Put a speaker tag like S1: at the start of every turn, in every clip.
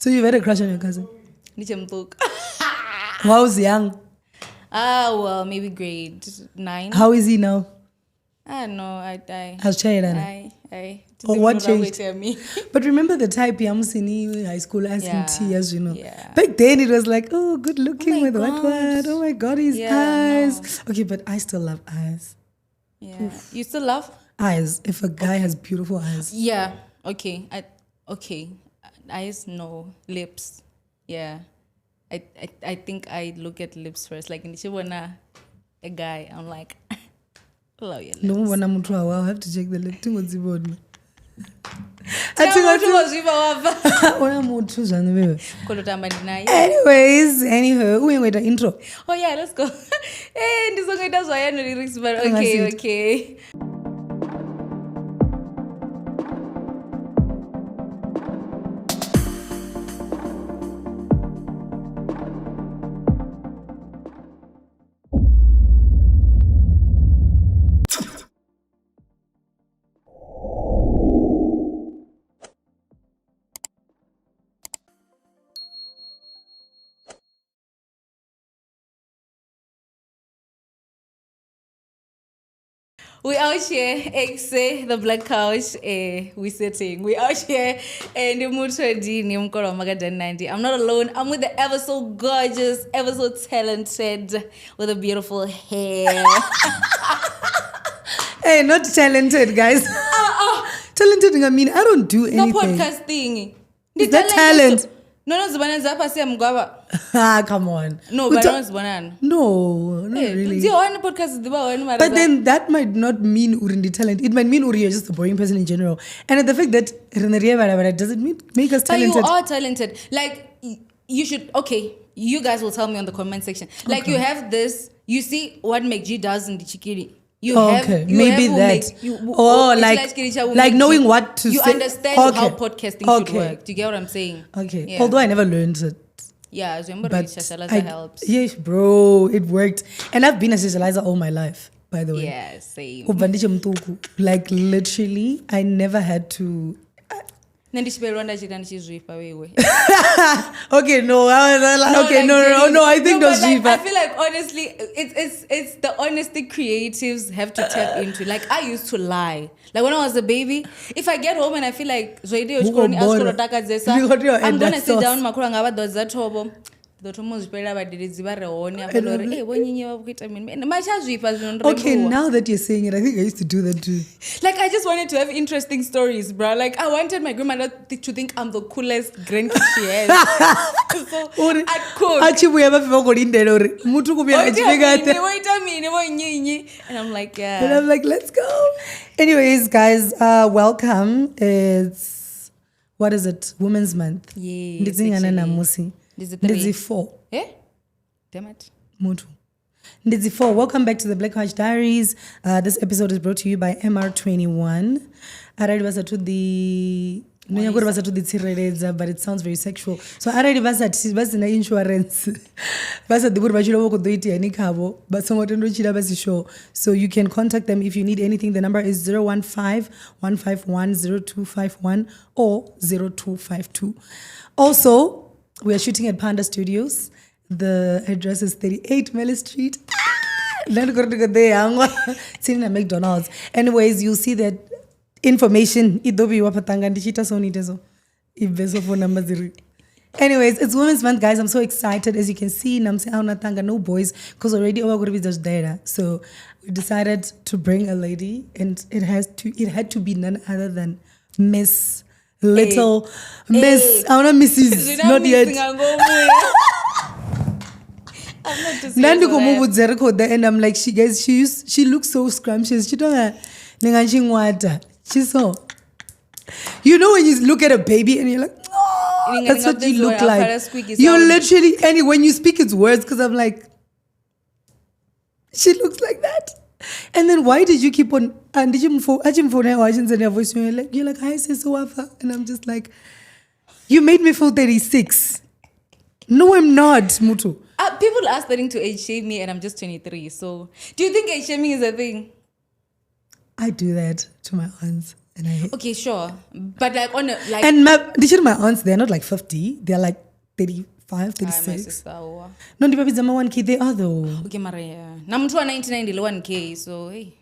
S1: So you've had a crush on your cousin?
S2: Nichemtuk.
S1: How's young?
S2: Well, maybe grade 9.
S1: How is he now?
S2: I don't know. I.
S1: Has changed. Or what changed? But remember the type in high school asking tears, you know.
S2: Yeah.
S1: Back then it was like, oh, good looking with
S2: God.
S1: what? Oh my God, his eyes. No. Okay, but I still love eyes.
S2: Yeah. Oof. You still love?
S1: Eyes. If a guy has beautiful eyes.
S2: Yeah. Okay. Eyes, no. Lips. Yeah. I think I look at lips first. Like in a guy, I'm like, love your lips.
S1: No, when I'm I'll have to check the lip. Anyways, we're going to intro.
S2: Oh yeah, let's go. Hey, this one does why I know lyrics, but okay. We out here, the Black Couch, we sitting. We out here, and the Mudau 90. I'm not alone. I'm with the ever so gorgeous, ever so talented, with a beautiful hair.
S1: Hey, not talented, guys. Talented, I mean, I don't do anything.
S2: No podcast thing.
S1: Is that talent?
S2: No,
S1: come on.
S2: No, but
S1: no, not really.
S2: But
S1: then that might not mean urindi talent. It might mean you're just a boring person in general. And the fact that doesn't make us talented.
S2: But you are talented. Like, you should, okay, you guys will tell me on the comment section. Like, you have this, you see what McG does in the Chikiri.
S1: Maybe that. Like knowing what to
S2: say. You understand how podcasting should work. Do you get what I'm saying?
S1: Okay. Yeah. Although I never learned it.
S2: Yeah, but helps.
S1: Yes, bro, it worked. And I've been a socializer all my life, by the way.
S2: Yeah, same.
S1: Like literally, I never had to. Okay, no, I think those
S2: like, I feel like honestly, it's the honesty creatives have to tap into. Like I used to lie. Like when I was a baby, if I get home and I feel like I'm gonna sit down okay, now
S1: that you're saying it, I think I used to do that too.
S2: Like I just wanted to have interesting stories, bro. Like I wanted my grandmother to think I'm the coolest grandkid she has. So I cook. And I'm like, yeah.
S1: And I'm like, let's go. Anyways, guys, welcome. What is it? Women's Month.
S2: Yeah.
S1: This is 4.
S2: Eh? Damn it.
S1: Mutu. This is 4. Welcome back to the Black Couch Diaries. This episode is brought to you by MR21. I already was to the but it sounds very sexual. So I already was at insurance. So you can contact them if you need anything. The number is 015-151-0251 or 0252. Also, we are shooting at Panda Studios. The address is 38 Melle Street. It's in a McDonald's. Anyways, you'll see that information. Anyways, it's Women's Month, guys. I'm so excited. As you can see, no boys, because already just data. So we decided to bring a lady, and it had to be none other than Miss Little Miss. I want to Mrs. Not yet. And I'm like, she looks so scrumptious. She's so. You know when you look at a baby and you're like, oh, that's what you look like. You literally, and when you speak it's words, because I'm like, she looks like that. And then why did you keep on and you're like, hi sis, and I'm just like, you made me feel 36. No, I'm not, Mutu.
S2: People are starting to age shame me and I'm just 23. So do you think age shaming is a thing?
S1: I do that to my aunts. And I
S2: Okay, sure. But like on a like
S1: and my aunts, they're not like 50, they're like 35,
S2: my
S1: 36.
S2: sister.
S1: No, the babies 1K, they are though.
S2: Okay, Maria. Na mtu wa 99 1K, so hey.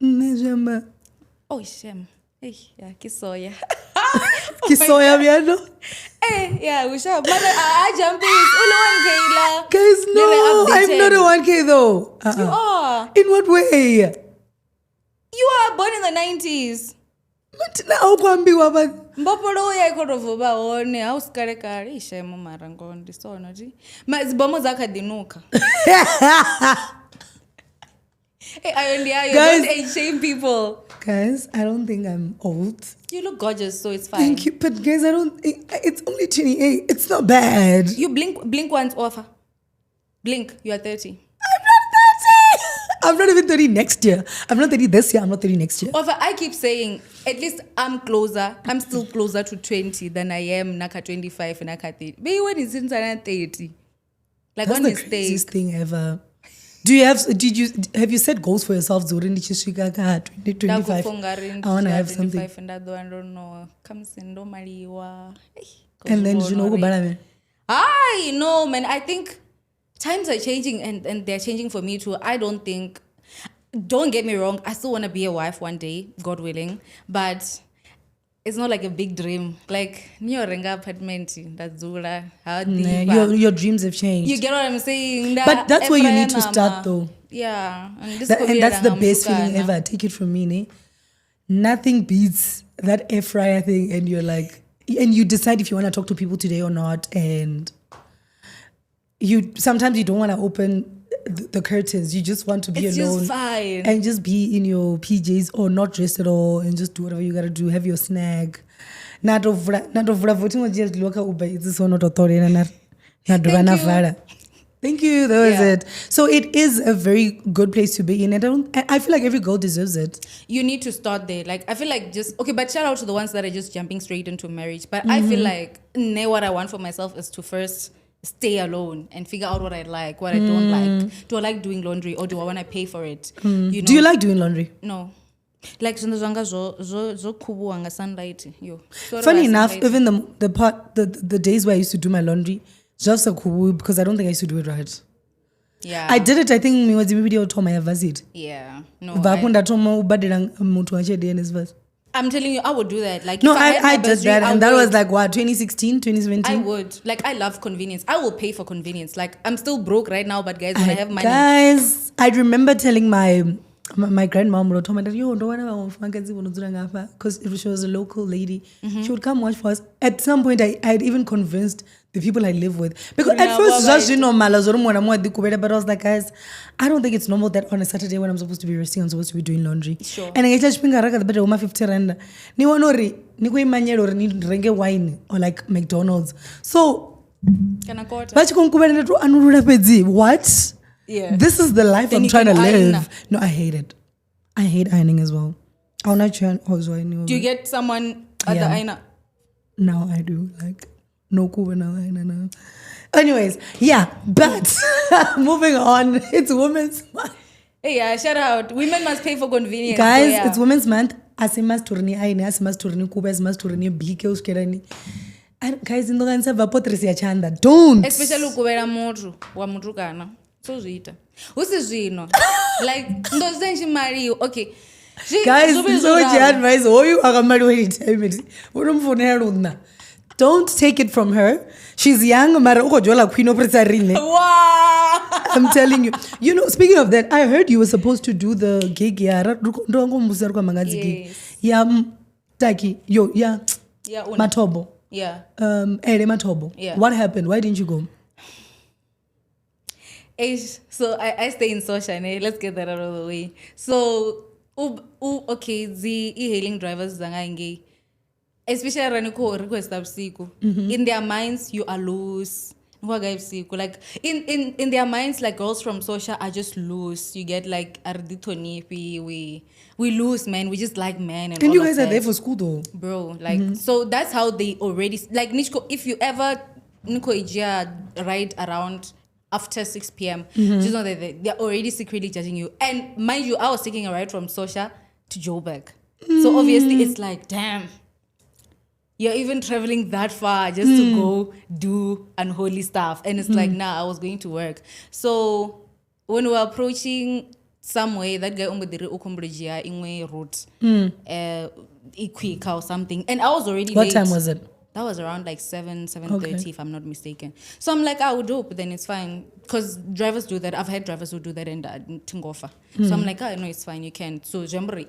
S1: Nejamba.
S2: Oh, shame. Hey, yeah, kisoya.
S1: Kisoya miano.
S2: Hey, yeah, we shall. But I jump in. Ule 1K la.
S1: Guys, no, I'm not a 1K though.
S2: You are.
S1: In what way?
S2: You are born in the 90s.
S1: But now kwambiwa but
S2: Mbopolo ya ikorovuba one ausikare kare ishemo mara ngondi sono ji. Mazibomo zakadinuka. Hey, I don't age shame people.
S1: Guys, I don't think I'm old.
S2: You look gorgeous, so it's fine.
S1: Thank you, but guys, it's only 28. It's not bad.
S2: You blink once offer. Blink, you are 30.
S1: I'm not even 30 next year. I'm not 30 this year. I'm not 30 next year.
S2: Offer, I keep saying, at least I'm closer. I'm still closer to 20 than I am naka 25 and naka 30. But when it's in 30, like
S1: That's
S2: one
S1: the
S2: mistake.
S1: craziest thing ever. Have you set goals for yourself? Zorin 2025. I want to have something.
S2: And I don't know. Comes in Maliwa.
S1: And then you know,
S2: I know, man. I think times are changing and they're changing for me too. Don't get me wrong, I still want to be a wife one day, God willing, but it's not like a big dream. Like, renga apartment, that's
S1: your dreams have changed.
S2: You get what I'm saying?
S1: But that's where you need to start though.
S2: Yeah. And
S1: that's the best feeling ever. Take it from me, ne? Nothing beats that air fryer thing and you're like, and you decide if you want to talk to people today or not, and sometimes you don't want to open the curtains. You just want to be alone.
S2: It's just fine.
S1: And just be in your PJs or not dressed at all and just do whatever you gotta do. Have your snack. Thank you. Thank you. That was it. So it is a very good place to be in. I feel like every girl deserves it.
S2: You need to start there. Like, I feel like but shout out to the ones that are just jumping straight into marriage. But I feel like what I want for myself is to first stay alone and figure out what I like, what I don't like. Do I like doing laundry or do I want to pay for it? You know?
S1: Do you like doing laundry?
S2: No. Like zo kubuanga sunlight. Yo.
S1: Funny enough, even the days where I used to do my laundry, just a kubu because I don't think I used to do it right.
S2: Yeah.
S1: I did it, I think it was the video told my visit.
S2: Yeah. No. I'm telling you, I would do that. Like,
S1: no,
S2: if
S1: I did that, and that was like what, 2016, 2017?
S2: I would. Like, I love convenience. I will pay for convenience. Like, I'm still broke right now, but guys, when I have money.
S1: Guys, I remember telling my grandmom, told my dad, yo, don't want because she was a local lady. She would come watch for us. At some point, I'd even convinced the people I live with. Because at first, just, you know, but I was like, guys, I don't think it's normal that on a Saturday when I'm supposed to be resting, I'm supposed to be doing laundry.
S2: Sure.
S1: And I just think I 50 rand. Ni renge wine or like McDonald's. So, what?
S2: Yeah.
S1: This is the life
S2: Then
S1: I'm trying to
S2: iron.
S1: live. No, I hate it. I hate ironing as well. I'll not try also ironing.
S2: Do you get someone at the aina?
S1: Now I do. Like, no kuba now. Anyways, yeah, but moving on. It's Women's Month.
S2: Hey, yeah, shout out. Women must pay for convenience.
S1: Guys,
S2: so, yeah.
S1: it's Women's Month. Asimas turni aine, asimas turni kuba, asimas turni blike uskerani. Guys, in the ganze vapotrisi chanda. Don't.
S2: Especially ukubera muthu wa muthu kana. So zita. Usizvino. Like ndozenji mari. Okay.
S1: Guys, so advice you don't take it from her. She's young, mara ukojola queen of Rizarine.
S2: Wow.
S1: I'm telling you. You know, speaking of that, I heard you were supposed to do the gig. Yes. Yeah, Taki. Yo, yeah.
S2: Yeah.
S1: Matobo.
S2: Yeah.
S1: Ere Matobo.
S2: Yeah.
S1: What happened? Why didn't you go?
S2: So I stay in social. Let's get that out of the way. So, okay, the e-hailing drivers zangangi, especially raniko request absiku. In their minds, you are loose. Like in their minds, like girls from social are just loose. You get like we loose, man. We just like men and all
S1: you guys
S2: of
S1: are there for school though,
S2: bro. Like so that's how they already like Nishko. If you ever Niko Ijia ride around after 6 p.m. Just know that they're already secretly judging you. And mind you, I was taking a ride from Sosha to Joburg. So obviously it's like, damn, you're even traveling that far just to go do unholy stuff. And it's like, nah, I was going to work. So when we were approaching somewhere, that guy umudiri ukumbrijia ingwe route, Iquika or something. And I was already
S1: What
S2: late.
S1: time was it?
S2: That was around like 7:30, if I'm not mistaken. So I'm like, I would hope, then it's fine. Because drivers do that. I've had drivers who do that in Tingofa. So I'm like, no, it's fine, you can. So Jambri,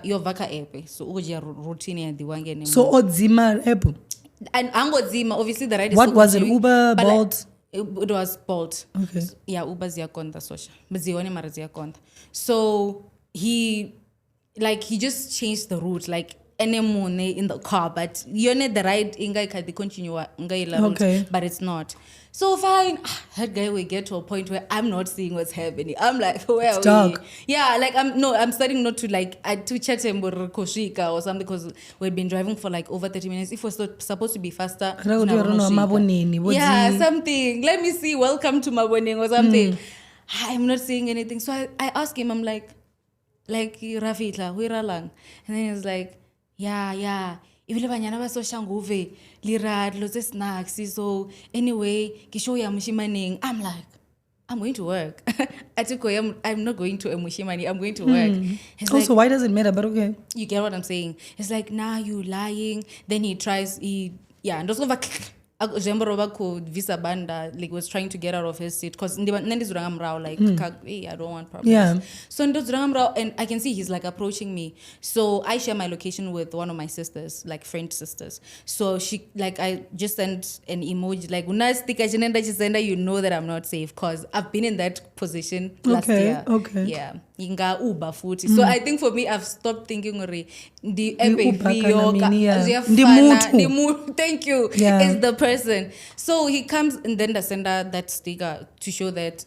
S2: your vaka epe. So uja routine and the
S1: So Odzima app.
S2: And Angodzima, obviously the ride is
S1: What
S2: so
S1: was it?
S2: continuing,
S1: Uber,
S2: but
S1: Bolt?
S2: It was Bolt.
S1: Okay.
S2: Yeah, Uber ziyakonda sosha. But zione mara ziyakonda. So he just changed the route, like anemone in the car, but you know the ride inga kadi continue
S1: Okay.
S2: but it's not. So fine, that guy will get to a point where I'm not seeing what's happening. I'm like, where are we?
S1: Dark.
S2: Yeah, like I'm starting not to like to chat him or koshika or something because we've been driving for like over 30 minutes. If we're supposed to be faster, yeah, something. Let me see. Welcome to Maboneng or something. I'm not seeing anything. So I ask him, I'm like Rafitla, huiralang. And then he's like, yeah. Ibile banyana ba so shanguve, lirad, lots snacks. So anyway, kisho ya mushimaning. I'm like, I'm going to work. I'm not going to a mushimani. I'm going to work.
S1: Also, why does it matter? But okay.
S2: You get what I'm saying? It's like, nah, you lying. Then he and also visa banda like was trying to get out of his seat because like hey, I don't want problems.
S1: Yeah.
S2: So and I can see he's like approaching me. So I share my location with one of my sisters, like French sisters. So she like I just sent an emoji like you know that I'm not safe because I've been in that position last year.
S1: Okay.
S2: Yeah. Inga Uber footy. So I think for me I've stopped thinking the mood. Thank you.
S1: Yeah.
S2: It's the person. So he comes and then I send her that sticker to show that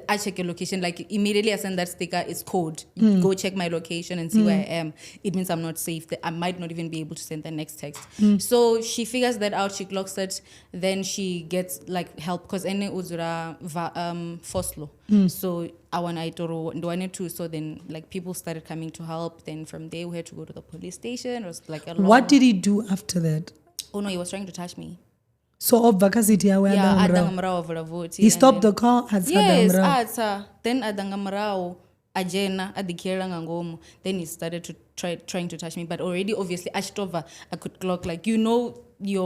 S2: I check your location. Like immediately I send that sticker, it's code. Go check my location and see where I am. It means I'm not safe. I might not even be able to send the next text. So she figures that out, she clocks it, then she gets like help because ene uzura foslo. So I wanted to, so then like people started coming to help. Then from there we had to go to the police station. It was like a long...
S1: What did he do after that?
S2: Oh no, he was trying to touch me.
S1: So of Vakasiti, he stopped the car at
S2: yes, then adangamrao ajena adikera ngangomu. Then he started to trying to touch me, but already obviously ashtova I could clock like your man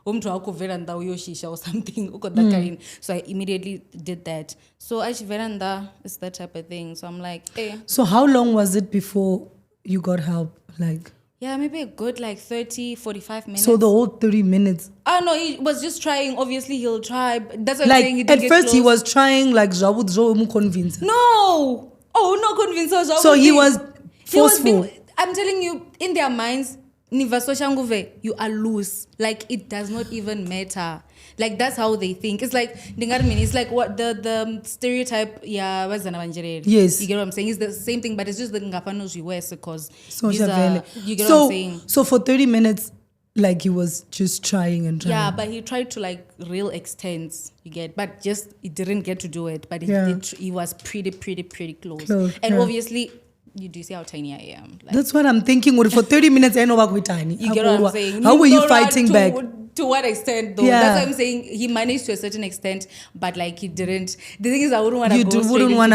S2: or something. So I immediately did that. So veranda is that type of thing. So I'm like, hey.
S1: So how long was it before you got help? Like
S2: yeah, maybe a good like 30, 45 minutes.
S1: So the whole 30 minutes?
S2: Oh, no, he was just trying. Obviously, he'll try. That's what
S1: like,
S2: I'm saying. He
S1: at first,
S2: close.
S1: He was trying, like, convince.
S2: No! Oh, no, convince her.
S1: So he was forceful.
S2: I'm telling you, in their minds, you are loose. Like, it does not even matter. Like, that's how they think. It's like, what the stereotype, yeah, yes. You get what I'm saying? It's the same thing, but it's just the ngapanos you wear because you get what I'm saying? So
S1: for 30 minutes, like, he was just trying and trying.
S2: Yeah, but he tried to, like, real extents, you get, but just, he didn't get to do it, but he was pretty close. And obviously... You do see how tiny I am. Like,
S1: that's what I'm thinking. For 30 minutes, I know about tiny.
S2: You get what I'm saying?
S1: How were you fighting back?
S2: To what extent, though? Yeah. That's what I'm saying. He managed to a certain extent, but like he didn't. The thing is, I wouldn't want to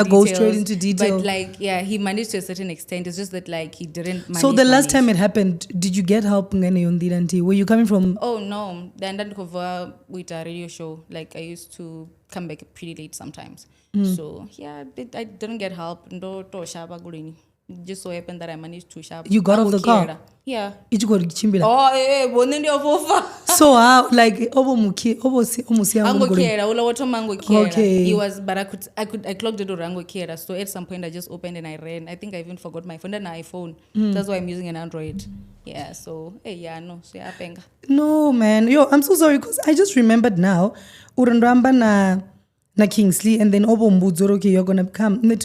S2: go straight into detail. But like, yeah, he managed to a certain extent. It's just that like he didn't.
S1: So the last time it happened, did you get help? Were you coming from?
S2: Oh no, then that cover with a radio show. Like I used to come back pretty late sometimes. So yeah, I didn't get help. Just so happened that I managed to shop.
S1: You got off the car?
S2: Yeah.
S1: So how, like,
S2: okay. He was, but I clocked the Rango Kiera. So at some point I just opened and I ran. I think I even forgot my phone and an iPhone. That's why I'm using an Android. Yeah, so
S1: no, man. I'm so sorry because I just remembered now. Urandramba na Kingsley and then Obo Mbudzoro, okay, you're gonna come. I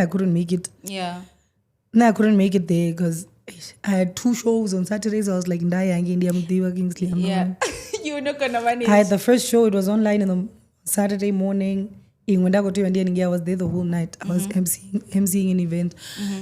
S1: couldn't make it.
S2: Yeah.
S1: No, I couldn't make it there because I had 2 shows on Saturdays. I was like, India, Kingsley.
S2: Yeah. You're not going to manage.
S1: I had the first show. It was online in the Saturday morning. when I got to India, I was there the whole night. I was emceeing an event.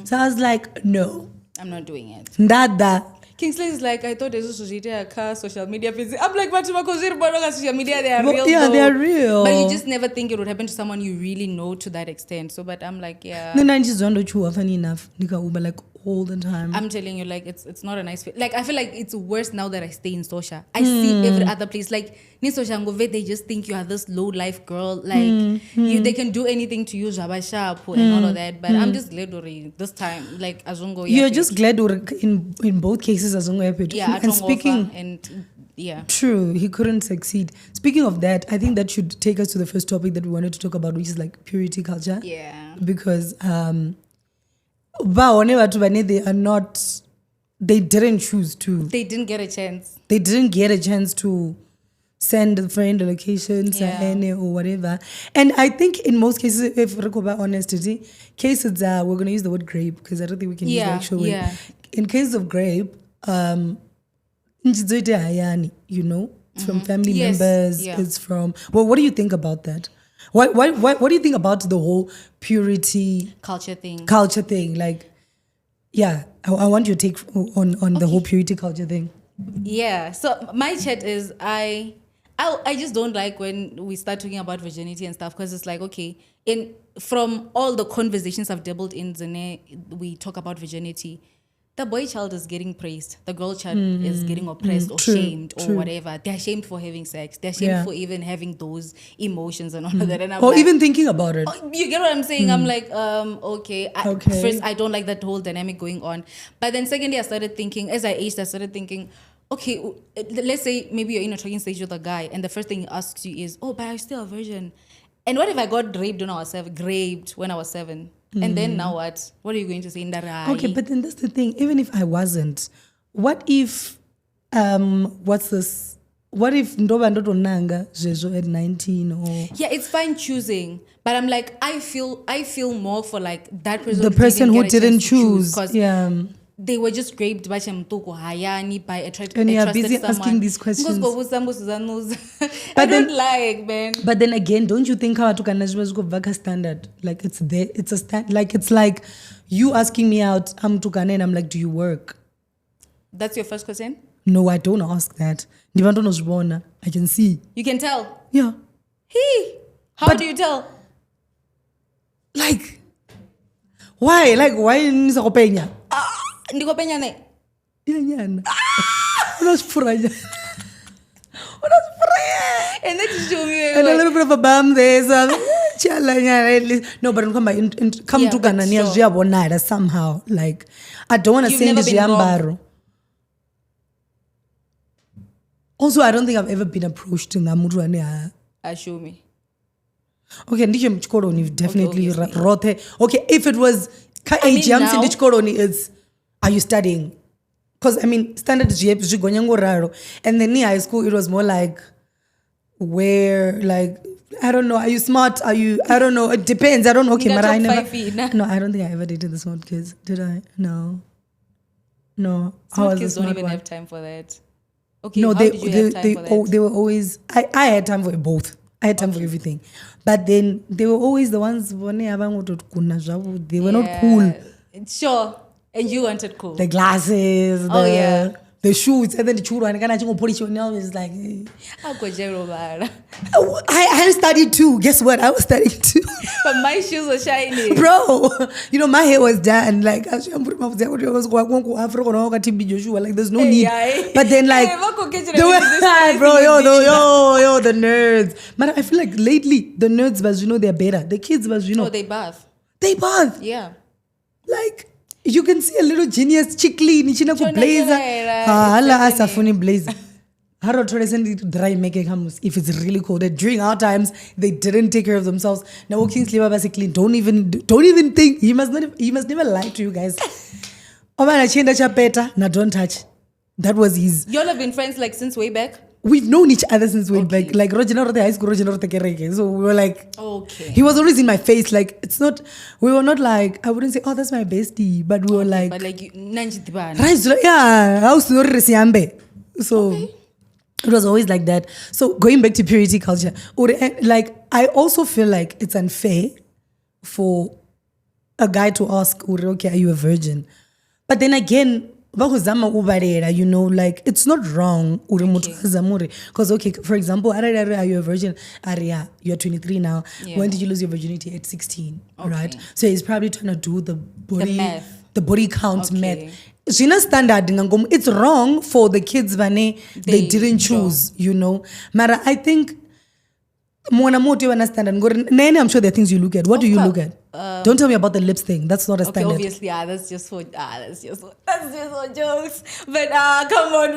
S1: So I was like, no.
S2: I'm not doing it.
S1: Nada.
S2: Kingsley is like, I thought there's a social media. I'm like, but social media, they are real.
S1: Yeah,
S2: though.
S1: they are real.
S2: But you just never think it would happen to someone you really know to that extent. So, but I'm like, yeah.
S1: No, I just don't know funny enough. Like all the time.
S2: I'm telling you, like, it's not a nice feel. Like, I feel like it's worse now that I stay in social. I see every other place. Like, in social, they just think you are this low life girl. Like, they can do anything to you, Jabasha, and all of that. But I'm just glad this time, like, Azungo.
S1: You're just glad in both cases, Azungo happened.
S2: Yeah,
S1: and speaking.
S2: Yeah.
S1: True, he couldn't succeed. Speaking of that, I think that should take us to the first topic that we wanted to talk about, which is like purity culture.
S2: Yeah.
S1: Because they are not, they didn't choose to.
S2: They didn't get a chance.
S1: They didn't get a chance to send a friend a location or whatever. And I think in most cases, if we're about honesty, cases we're going to use the word grape because I don't think we can use the actual word. In cases of grape, you know, it's from family members.
S2: Yeah.
S1: It's from. Well, what do you think about that? What do you think about the whole purity
S2: culture thing?
S1: Like, yeah, I want your take on the whole purity culture thing.
S2: Yeah. So my chat is I just don't like when we start talking about virginity and stuff because it's like, okay, from all the conversations I've dabbled in, Zane, we talk about virginity. The boy child is getting praised. The girl child is getting oppressed or shamed or whatever. They're shamed for having sex. They're shamed for even having those emotions and all of that. And I'm like,
S1: even thinking about it.
S2: You get what I'm saying? I'm like, okay. First, I don't like that whole dynamic going on. But then secondly, I started thinking, as I aged, I started thinking, okay, let's say maybe you're in a talking stage with a guy and the first thing he asks you is, oh, but I'm still a virgin. And what if I got raped when I was 7? And then now what? What are you going to say in that?
S1: Okay, but then that's the thing. Even if I wasn't, what if, what's this? What if Ndoba Ndoto Nanga Jejo at 19 or?
S2: Yeah, it's fine choosing, but I'm like, I feel more for like that person.
S1: The person who didn't choose.
S2: Because they were just raped by Hayani by a trusted
S1: and you're busy
S2: someone.
S1: asking these questions.
S2: I don't like, man.
S1: But then again, don't you think how to vaka standard? Like it's there, it's a stand. Like it's like you asking me out. I'm tukane and I'm like, do you work?
S2: That's your first question?
S1: No, I don't ask that. I can see.
S2: You can tell.
S1: Yeah.
S2: How do you tell?
S1: Like why? Like why is it
S2: Ndiko penya ne?
S1: Yeah. Unasfuraya.
S2: And then you show me
S1: and a little bit of a bum there. So, no, but come to Ghana somehow. Like I don't want to say this Jambaro. Also, I don't think I've ever been approached in Namuru.
S2: Show me.
S1: Okay, definitely rote. Okay, if it was are you studying? Because I mean, standard and then in high school it was more like where like I don't know. Are you smart? Are you? I don't know. It depends. I don't know. Okay, but I never. No, I don't think I ever dated the smart kids. Did I? No.
S2: Smart kids don't even have time for that. Okay,
S1: no,
S2: did you have time for that?
S1: They were always. I had time for both. I had time for everything, but then they were always the ones. They were not cool.
S2: Sure, and you wanted cool.
S1: The glasses. The shoes, and then the children, and I polish your nails. It's like, I studied too. Guess what? I was studying too.
S2: But my shoes were shiny.
S1: Bro, you know, my hair was done. Like, like, there's no need. But then, like, the nerds. But I feel like lately, the nerds, but you know, they're better. The kids, but you know.
S2: Oh, they bath. Yeah.
S1: Like, you can see a little genius chickly nichina ku blazer hala asafuni blazer haro toresend dry make comes if it's really cold. During our times they didn't take care of themselves. Now Kingsley basically don't even think he must never lie to you guys. Omana chenda chapeta na don't touch. That was his.
S2: Y'all have been friends like since way back?
S1: We've known each other since way back. Like Roger high school, Roger Kereke. So we were like,
S2: okay.
S1: He was always in my face. Like it's not. We were not like I wouldn't say, oh, that's my bestie, but we were like.
S2: But like
S1: yeah, house no resiambe. So, It was always like that. So going back to purity culture, like I also feel like it's unfair for a guy to ask, okay, are you a virgin? But then again, you know, like it's not wrong. Because okay, for example, are you a virgin? Aria, you're 23 now.
S2: Yeah.
S1: When did you lose your virginity? At 16,
S2: Okay.
S1: right? So he's probably trying to do the
S2: math.
S1: the body count
S2: Okay.
S1: math. Standard. It's wrong for the kids they didn't choose, you know. Mara, I think I'm sure there are things you look at. What do you look at? Don't tell me about the lips thing. That's not a standard.
S2: Obviously, that's just for jokes. But come on,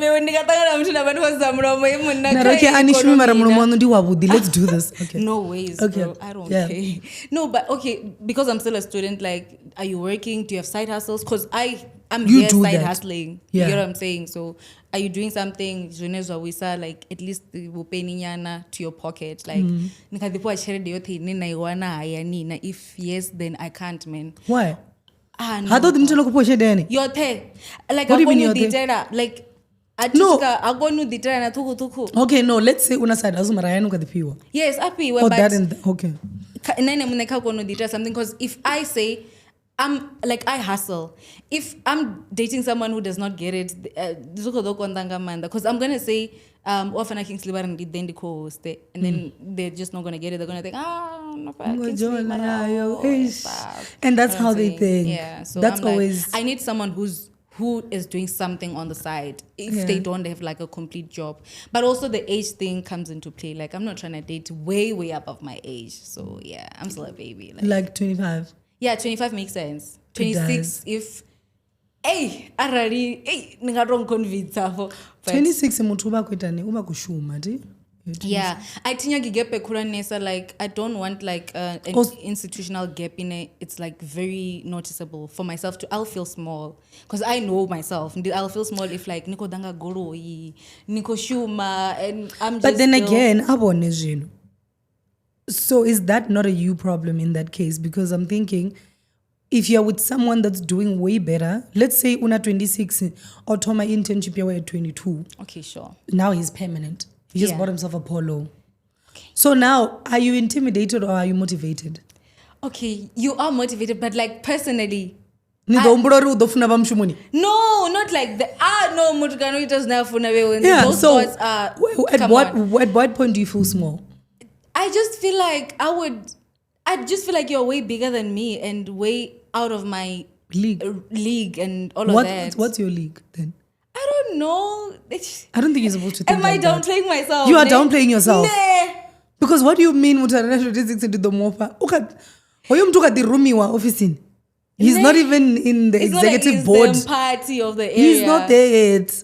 S1: let's do this. Okay.
S2: No ways,
S1: Okay.
S2: bro. I don't
S1: Yeah.
S2: care. No, but okay, because I'm still a student, like, are you working? Do you have side hustles? Because I'm
S1: You
S2: here
S1: do
S2: side
S1: that.
S2: hustling.
S1: Yeah.
S2: You get what I'm saying? So are you doing something, like at least to your pocket? Like, if yes, then I can't, man.
S1: Why?
S2: No.
S1: I thought
S2: You're there. Like,
S1: What do you mean
S2: you're
S1: you're
S2: there? Like,
S1: No.
S2: Okay,
S1: no, let's say una side hustle mara the pure.
S2: yes, happy.
S1: Oh, that and okay.
S2: Something, because if I say I hustle, if I'm dating someone who does not get it, because I'm gonna say often Kingsley and then co-host and then they're just not gonna get it. They're gonna think no, Kingsley,
S1: And that's how they think.
S2: Yeah, so
S1: that's
S2: I'm like,
S1: always
S2: I need someone who is doing something on the side if they don't have like a complete job. But also the age thing comes into play. Like, I'm not trying to date way above my age. So yeah, I'm still a baby.
S1: Like 25.
S2: Yeah, 25 makes sense.
S1: It
S2: 26 if ningatong convince but
S1: 26 mutuba kwetani uba kushuma ti.
S2: yeah, I think like I don't want like an institutional gap in it. It's like very noticeable for myself I'll feel small because I know myself. I'll feel small if like niko danga goroi, niko shuma, and I'm just.
S1: But then again, abone. So is that not a you problem in that case? Because I'm thinking, if you're with someone that's doing way better, let's say una 26 or Toma internship you're at 22.
S2: Okay, sure.
S1: Now he's permanent. He just bought himself a polo.
S2: Okay.
S1: So now, are you intimidated or are you motivated?
S2: Okay, you are motivated, but like personally.
S1: No,
S2: not like the no mutukano it does not
S1: yeah, those
S2: so
S1: thoughts are at what point do you feel small?
S2: I just feel like you're way bigger than me and way out of my league and all of that.
S1: What's your league then?
S2: I don't know.
S1: I don't think you're supposed to think.
S2: Am I downplaying myself?
S1: You are downplaying yourself.
S2: Nah.
S1: Because what do you mean mutarana 26 into the mofa? The roomie wa office. He's not even in the executive board.
S2: The party of the area.
S1: He's not there yet.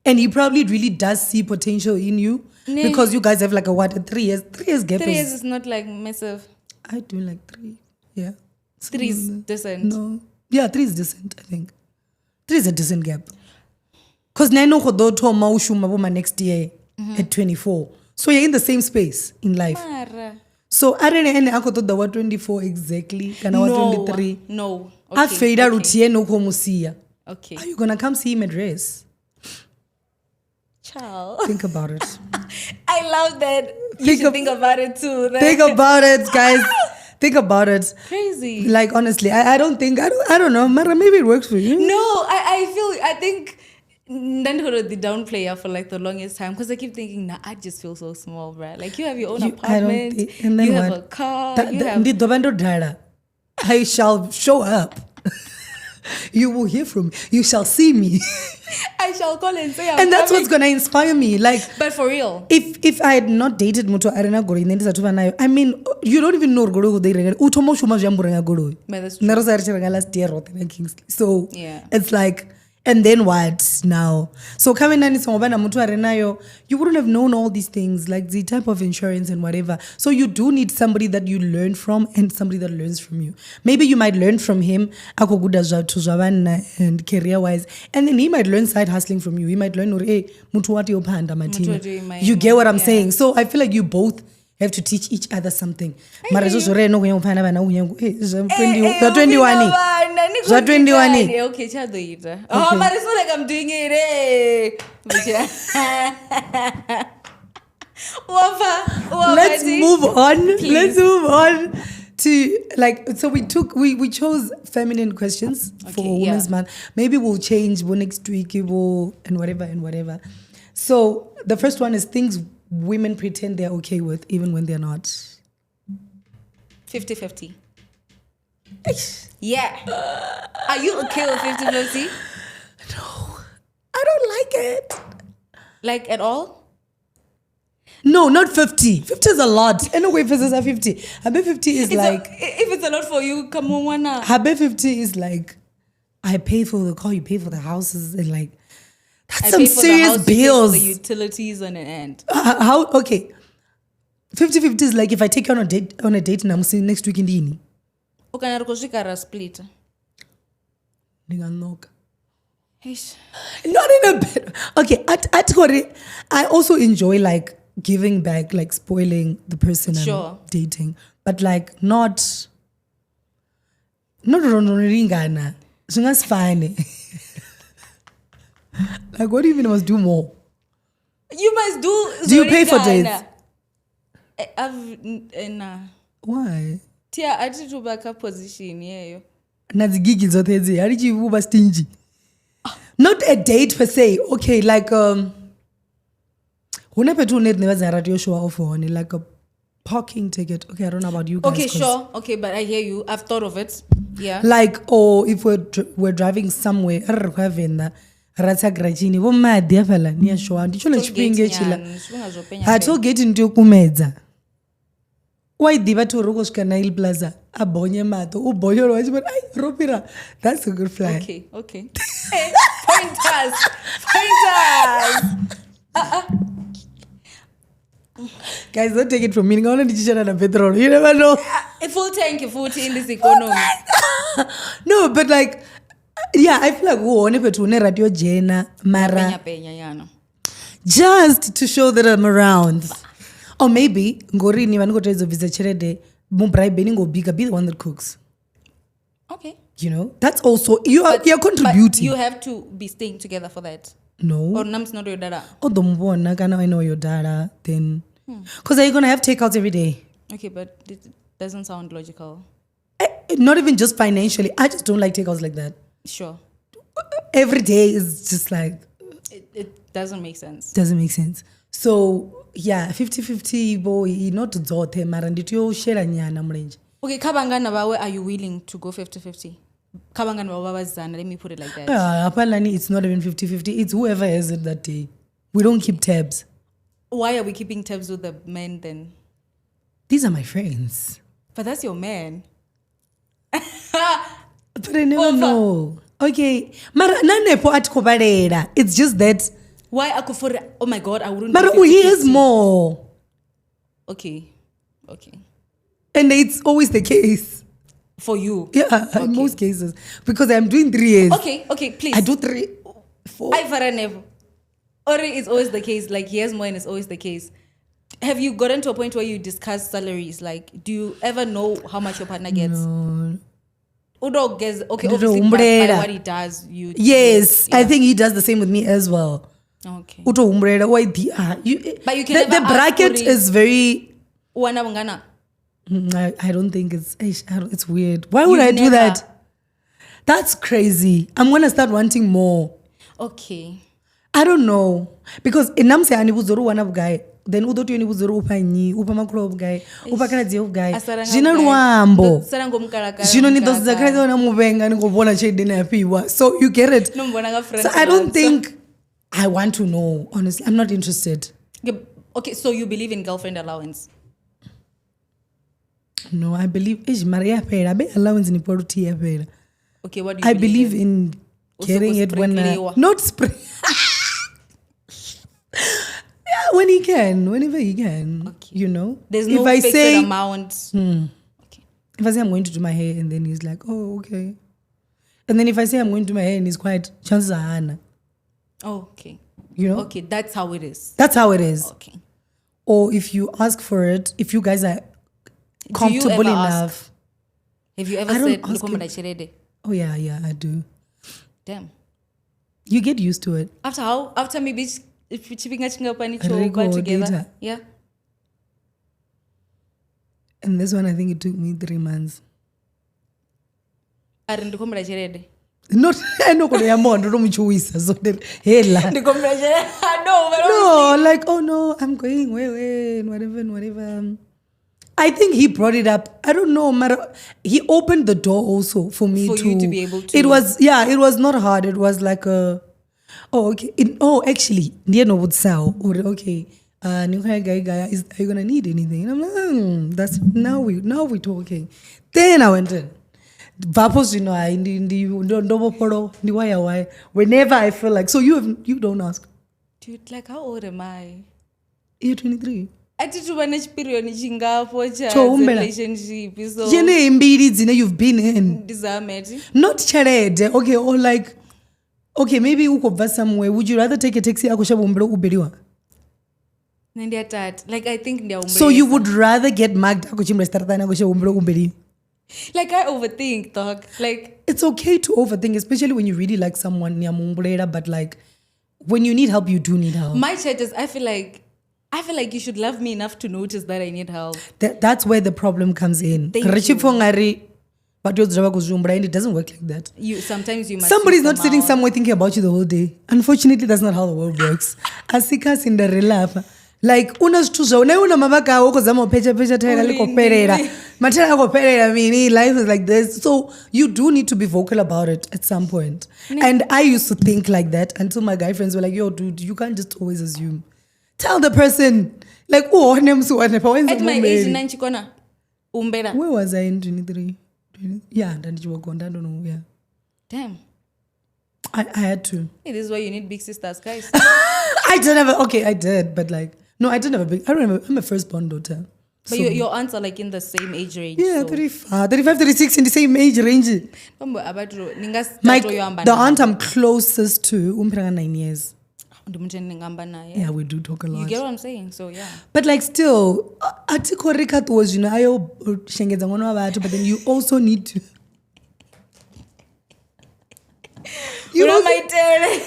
S1: And he probably really does see potential in you. Because you guys have like a 3 years gap.
S2: 3 years is not like massive.
S1: I do like 3. Yeah.
S2: 3 is decent.
S1: No. Yeah, 3 is decent, I think. 3 is a decent gap. Because Nano Kodoto Maushuma next year at 24. So you're in the same space in life.
S2: Mara.
S1: So I don't know the what 24 exactly.
S2: No.
S1: 23.
S2: No.
S1: Okay.
S2: Okay.
S1: Are you gonna come see him at race?
S2: Child.
S1: Think about it.
S2: I love that. You should think about it too.
S1: Think about it, guys. Think about it.
S2: Crazy.
S1: Like honestly, I don't know. Mara, maybe it works for you.
S2: No, I think Nandoro the down player for like the longest time because I keep thinking, I just feel so small, bruh. Like you have your own apartment,
S1: and then
S2: you
S1: what?
S2: have a car,
S1: I shall show up. You will hear from me. You shall see me.
S2: I shall call and say I'm
S1: and that's
S2: coming.
S1: what's gonna inspire me. Like,
S2: but for real,
S1: if I had not dated Muto Arena Gori, I mean, you don't even know Goro they Utomo Shuma Jamburanga Goro. Kingsley. So
S2: yeah,
S1: it's like, and then what now? So coming down Muto Arena, you wouldn't have known all these things, like the type of insurance and whatever. So you do need somebody that you learn from and somebody that learns from you. Maybe you might learn from him and career wise, and then he might learn side hustling from you. He might learn, hey, you get what I'm saying? So I feel like you both have to teach each other something. Mara zozore no kuyofana bana unyangu. Hey, 21.
S2: Za 21. Okay, chadoita. Oh, but it's not like I'm doing it.
S1: Let's move on. Please. Let's move on to so we chose feminine questions for Women's Month. Maybe we'll change next week and whatever. So the first one is things women pretend they're okay with even when they're not.
S2: 50-50. Yeah. Are you okay with 50-50?
S1: No. I don't like it.
S2: Like at all?
S1: No, not 50. 50 is a lot. Anyway, if it's 50. I bet 50 is
S2: if it's a lot for you, come on, wanna.
S1: I bet 50 is like, I pay for the car, you pay for the houses, and like, that's some serious bills.
S2: The utilities on an end.
S1: How? Okay. 50-50 is like if I take you on a date and I'm seeing next week in the evening.
S2: Okay, I split.
S1: Not in a bed. Okay, I also enjoy like giving back, like spoiling the person I'm dating, but like not ringana. So that's fine. Like, what do you mean I must do more?
S2: You must do.
S1: Do you pay for dates?
S2: Nah.
S1: Why?
S2: Tia, I did to back up position, yeah.
S1: Nazigigi zotezi. How did you move stingy? Not a date per se. Okay, like like a parking ticket. Okay, I don't know about you guys.
S2: Okay, sure. Okay, but I hear you. I've thought of it. Yeah.
S1: Like, or if we're driving somewhere, Venda, Ratsagratini, Womadia fella, near Shoa, did you let Spring I told get into Kumeza. Why diva to Rogos Canal Plaza? A bonya mato, oh boy, but I ropira. That's a good fly.
S2: Okay. Pointers.
S1: Guys, don't take it from me. I'm going to teach you on petrol. You never know.
S2: A full tank, a full in this economy.
S1: No, but like, yeah, I feel like radio Jena Mara. Just to show that I'm around. Or maybe Ngori ni go to visit Cherede, Mubrai Beningo Bigger be the one that cooks.
S2: Okay.
S1: You know, that's also you're contributing.
S2: But you have to be staying together for that.
S1: No.
S2: Or Nam's not your dada.
S1: Oh, the one I know your dada then. Because are you gonna have takeouts every day?
S2: Okay, but it doesn't sound logical.
S1: Not even just financially. I just don't like takeouts like that.
S2: Sure.
S1: Every day is just like
S2: it doesn't make sense.
S1: Doesn't make sense. So yeah, 50-50 boy, not zote maranditio share nyana mlenje.
S2: Okay, kabangana bawe, are you willing to go 50-50? Kabangana bawe zana, let me put it like that.
S1: Apparently it's not even 50-50. It's whoever has it that day. We don't keep tabs.
S2: Why are we keeping tabs with the men then?
S1: These are my friends.
S2: But that's your man.
S1: But I never know. Okay. It's just that.
S2: Why akufore? Oh my God, I wouldn't.
S1: But he has more.
S2: Okay.
S1: And it's always the case.
S2: For you?
S1: Yeah, okay. In most cases. Because I'm doing 3 years.
S2: Okay, please.
S1: I do 3, 4.
S2: I never. Or it's always the case. Like he has more and it's always the case. Have you gotten to a point where you discuss salaries? Like, do you ever know how much your partner gets?
S1: No.
S2: Udo gets, okay, obviously by what he does, you...
S1: Yes, yeah. I think he does the same with me as well.
S2: Okay.
S1: Udo umbrella, why but you can the bracket is very...
S2: I
S1: don't think it's weird. Why would I do that? That's crazy. I'm going to start wanting more.
S2: Okay.
S1: I don't know. Because in Namse Anibuzuru one of guy, then Udo to Anibuzuru Upani, Upamaklov guy, Upakanazi guy, Gina Ruambo. Gino Nidos Zakazona Mubenga and go bona shade dinner piwa. So you get it. So I don't think I want to know. Honestly, I'm not interested.
S2: Okay, so you believe in girlfriend allowance?
S1: No, I believe Maria Pera allowance in Portia Pera.
S2: Okay, what do you
S1: I believe in getting it when not spray. Yeah, whenever he can. Okay. You know?
S2: There's no fixed amount.
S1: Okay. If I say I'm going to do my hair and then he's like, oh, okay. And then if I say I'm going to do my hair and he's quiet, chances are Anna.
S2: Oh, okay.
S1: You know?
S2: Okay, that's how it is.
S1: That's how it is.
S2: Okay.
S1: or if you ask for it, if you guys are comfortable enough.
S2: Have you ever said, "Cherede"?
S1: Oh yeah, I do.
S2: Damn.
S1: You get used to it.
S2: After how? After maybe if you together. Yeah.
S1: And this one, I think it took me 3 months. Not I know what I'm on. So no, like oh no, I'm going whatever. I think he brought it up. I don't know, he opened the door also for me
S2: for you to be able to.
S1: It was not hard. It was like actually, would sell or okay. New guy, are you gonna need anything? And I'm like, that's now we're talking. Then I went in. Vapos, why? Whenever I feel like, so you don't ask.
S2: Dude, like how old am I?
S1: You're 23.
S2: I did to manage period relationship. So
S1: you've been in. Not charade. Okay, or like okay, maybe you go somewhere. Would you rather take a taxi?
S2: Like I think
S1: so you would rather get mugged? Like
S2: I overthink, dog. Like
S1: it's okay to overthink, especially when you really like someone. But like when you need help, you do need help.
S2: My chat is I feel like you should love me enough to notice that I need help.
S1: That's where the problem comes in. But it doesn't work like that.
S2: Sometimes you must.
S1: Somebody's not sitting somewhere thinking about you the whole day. Unfortunately, that's not how the world works. Asika Cinderella. Like life is like this. So you do need to be vocal about it at some point. And I used to think like that until my guy friends were like, yo, dude, you can't just always assume. Tell the person. Like, oh, at
S2: my age 9 chikona.
S1: Where was I in 23? Yeah, I don't know. Yeah.
S2: Damn.
S1: I had to.
S2: Hey, this is why you need big sisters, guys.
S1: I did, but like, no, I didn't have a big. I remember, I'm a firstborn daughter.
S2: But so, your aunts are like in the same age range.
S1: Yeah, so. 35, 36 in the same age range. The aunt I'm closest to, 9 years. Yeah, we do talk a lot.
S2: You get what I'm saying? So yeah.
S1: But like still, but then you also need to.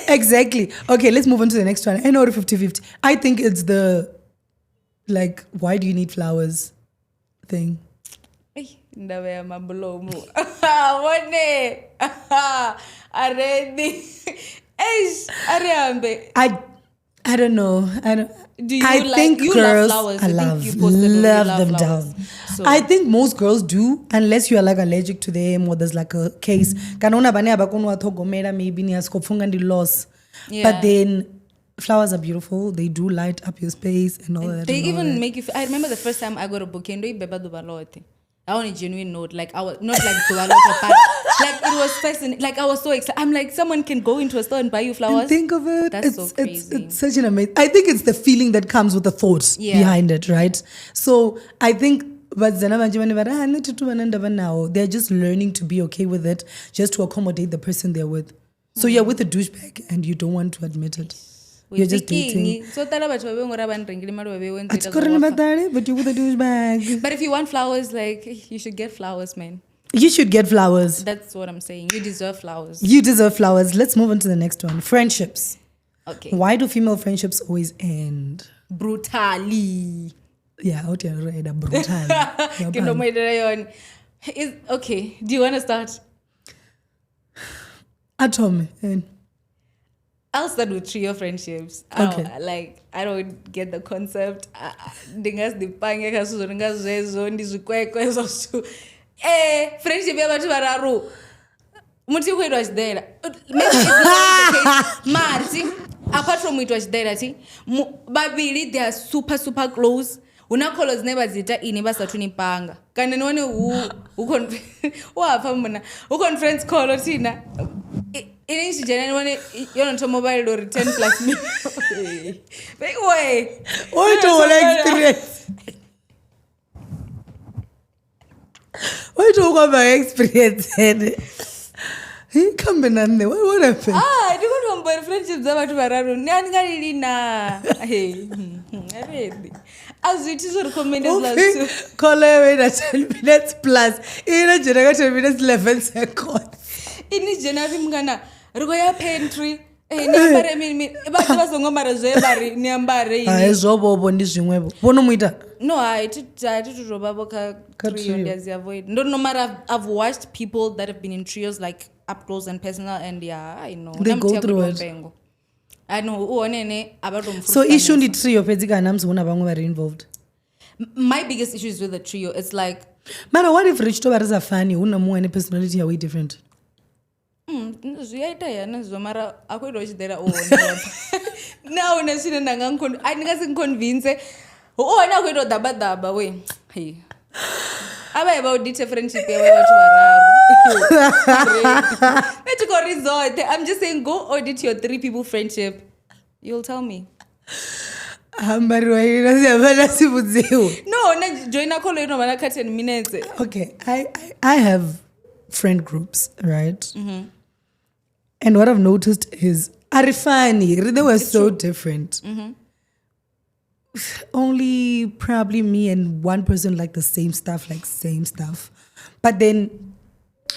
S1: Exactly. Okay, let's move on to the next one. I know 50-50. I think it's the like, why do you need flowers thing? I don't know. I think girls, I love them down. So. I think most girls do, unless you are like allergic to them or there's like a case. Yeah. But then flowers are beautiful. They do light up your space and all that.
S2: They even make you. I remember the first time I got a bouquet. I on a genuine note, like I was not like but like it was fascinating. Like I was so excited. I'm like, someone can go into a store and buy you flowers.
S1: And think of it.
S2: That's so crazy.
S1: It's such an amazing. I think it's the feeling that comes with the thought behind it, right? So I think, but they're just learning to be okay with it, just to accommodate the person they're with. So you're with a douchebag and you don't want to admit it. You're just dating.
S2: But you're with a douchebag. But if you want flowers, like, you should get flowers, man.
S1: You should get flowers.
S2: That's what I'm saying. You deserve flowers.
S1: You deserve flowers. Let's move on to the next one. Friendships.
S2: Okay.
S1: Why do female friendships always end?
S2: Brutally.
S1: Yeah, brutally.
S2: Okay. Do you want to start?
S1: Atom.
S2: I'll start with trio friendships.
S1: Okay.
S2: I don't get the concept. Friendship yabatu bararu. Muti kwetwa chidera. Maybe it's not the case. Marti, apart from it was there, babili they are super close. Unakolos never zita ineba satuni panga. Kana none who conference call otina. In general, you're on mobile or 10 plus me. Wait.
S1: What do you experience? What do you experience? Hey, come in there. What happened?
S2: I don't know friendships about Vararu. Nangalina. Hey. As it is recommended last
S1: call away at 10 minutes plus. In a generation 10 minutes 11 seconds.
S2: In this January Mgana, Rugoya Pantry. But was on Marazebari, Niambari.
S1: I saw Bob on this web.
S2: No, I did to Robaboka trio as avoid. No matter I've watched people that have been in trios like up close and personal, and yeah, I know
S1: they go through it.
S2: I know.
S1: So issue the trio were involved.
S2: My biggest issue is with the trio. It's like,
S1: man, what if Rich Tobar is a fan? You know more any personality are way different.
S2: Now I think convince. Oh, I know we don't daba way. Hey. About this friendship. I'm just saying, go audit your 3 people friendship. You'll tell me.
S1: No,
S2: join a call in 10 minutes.
S1: Okay, I have friend groups, right?
S2: Mm-hmm.
S1: And what I've noticed is Arifani, they were so different.
S2: Mm-hmm.
S1: Only probably me and one person like the same stuff. But then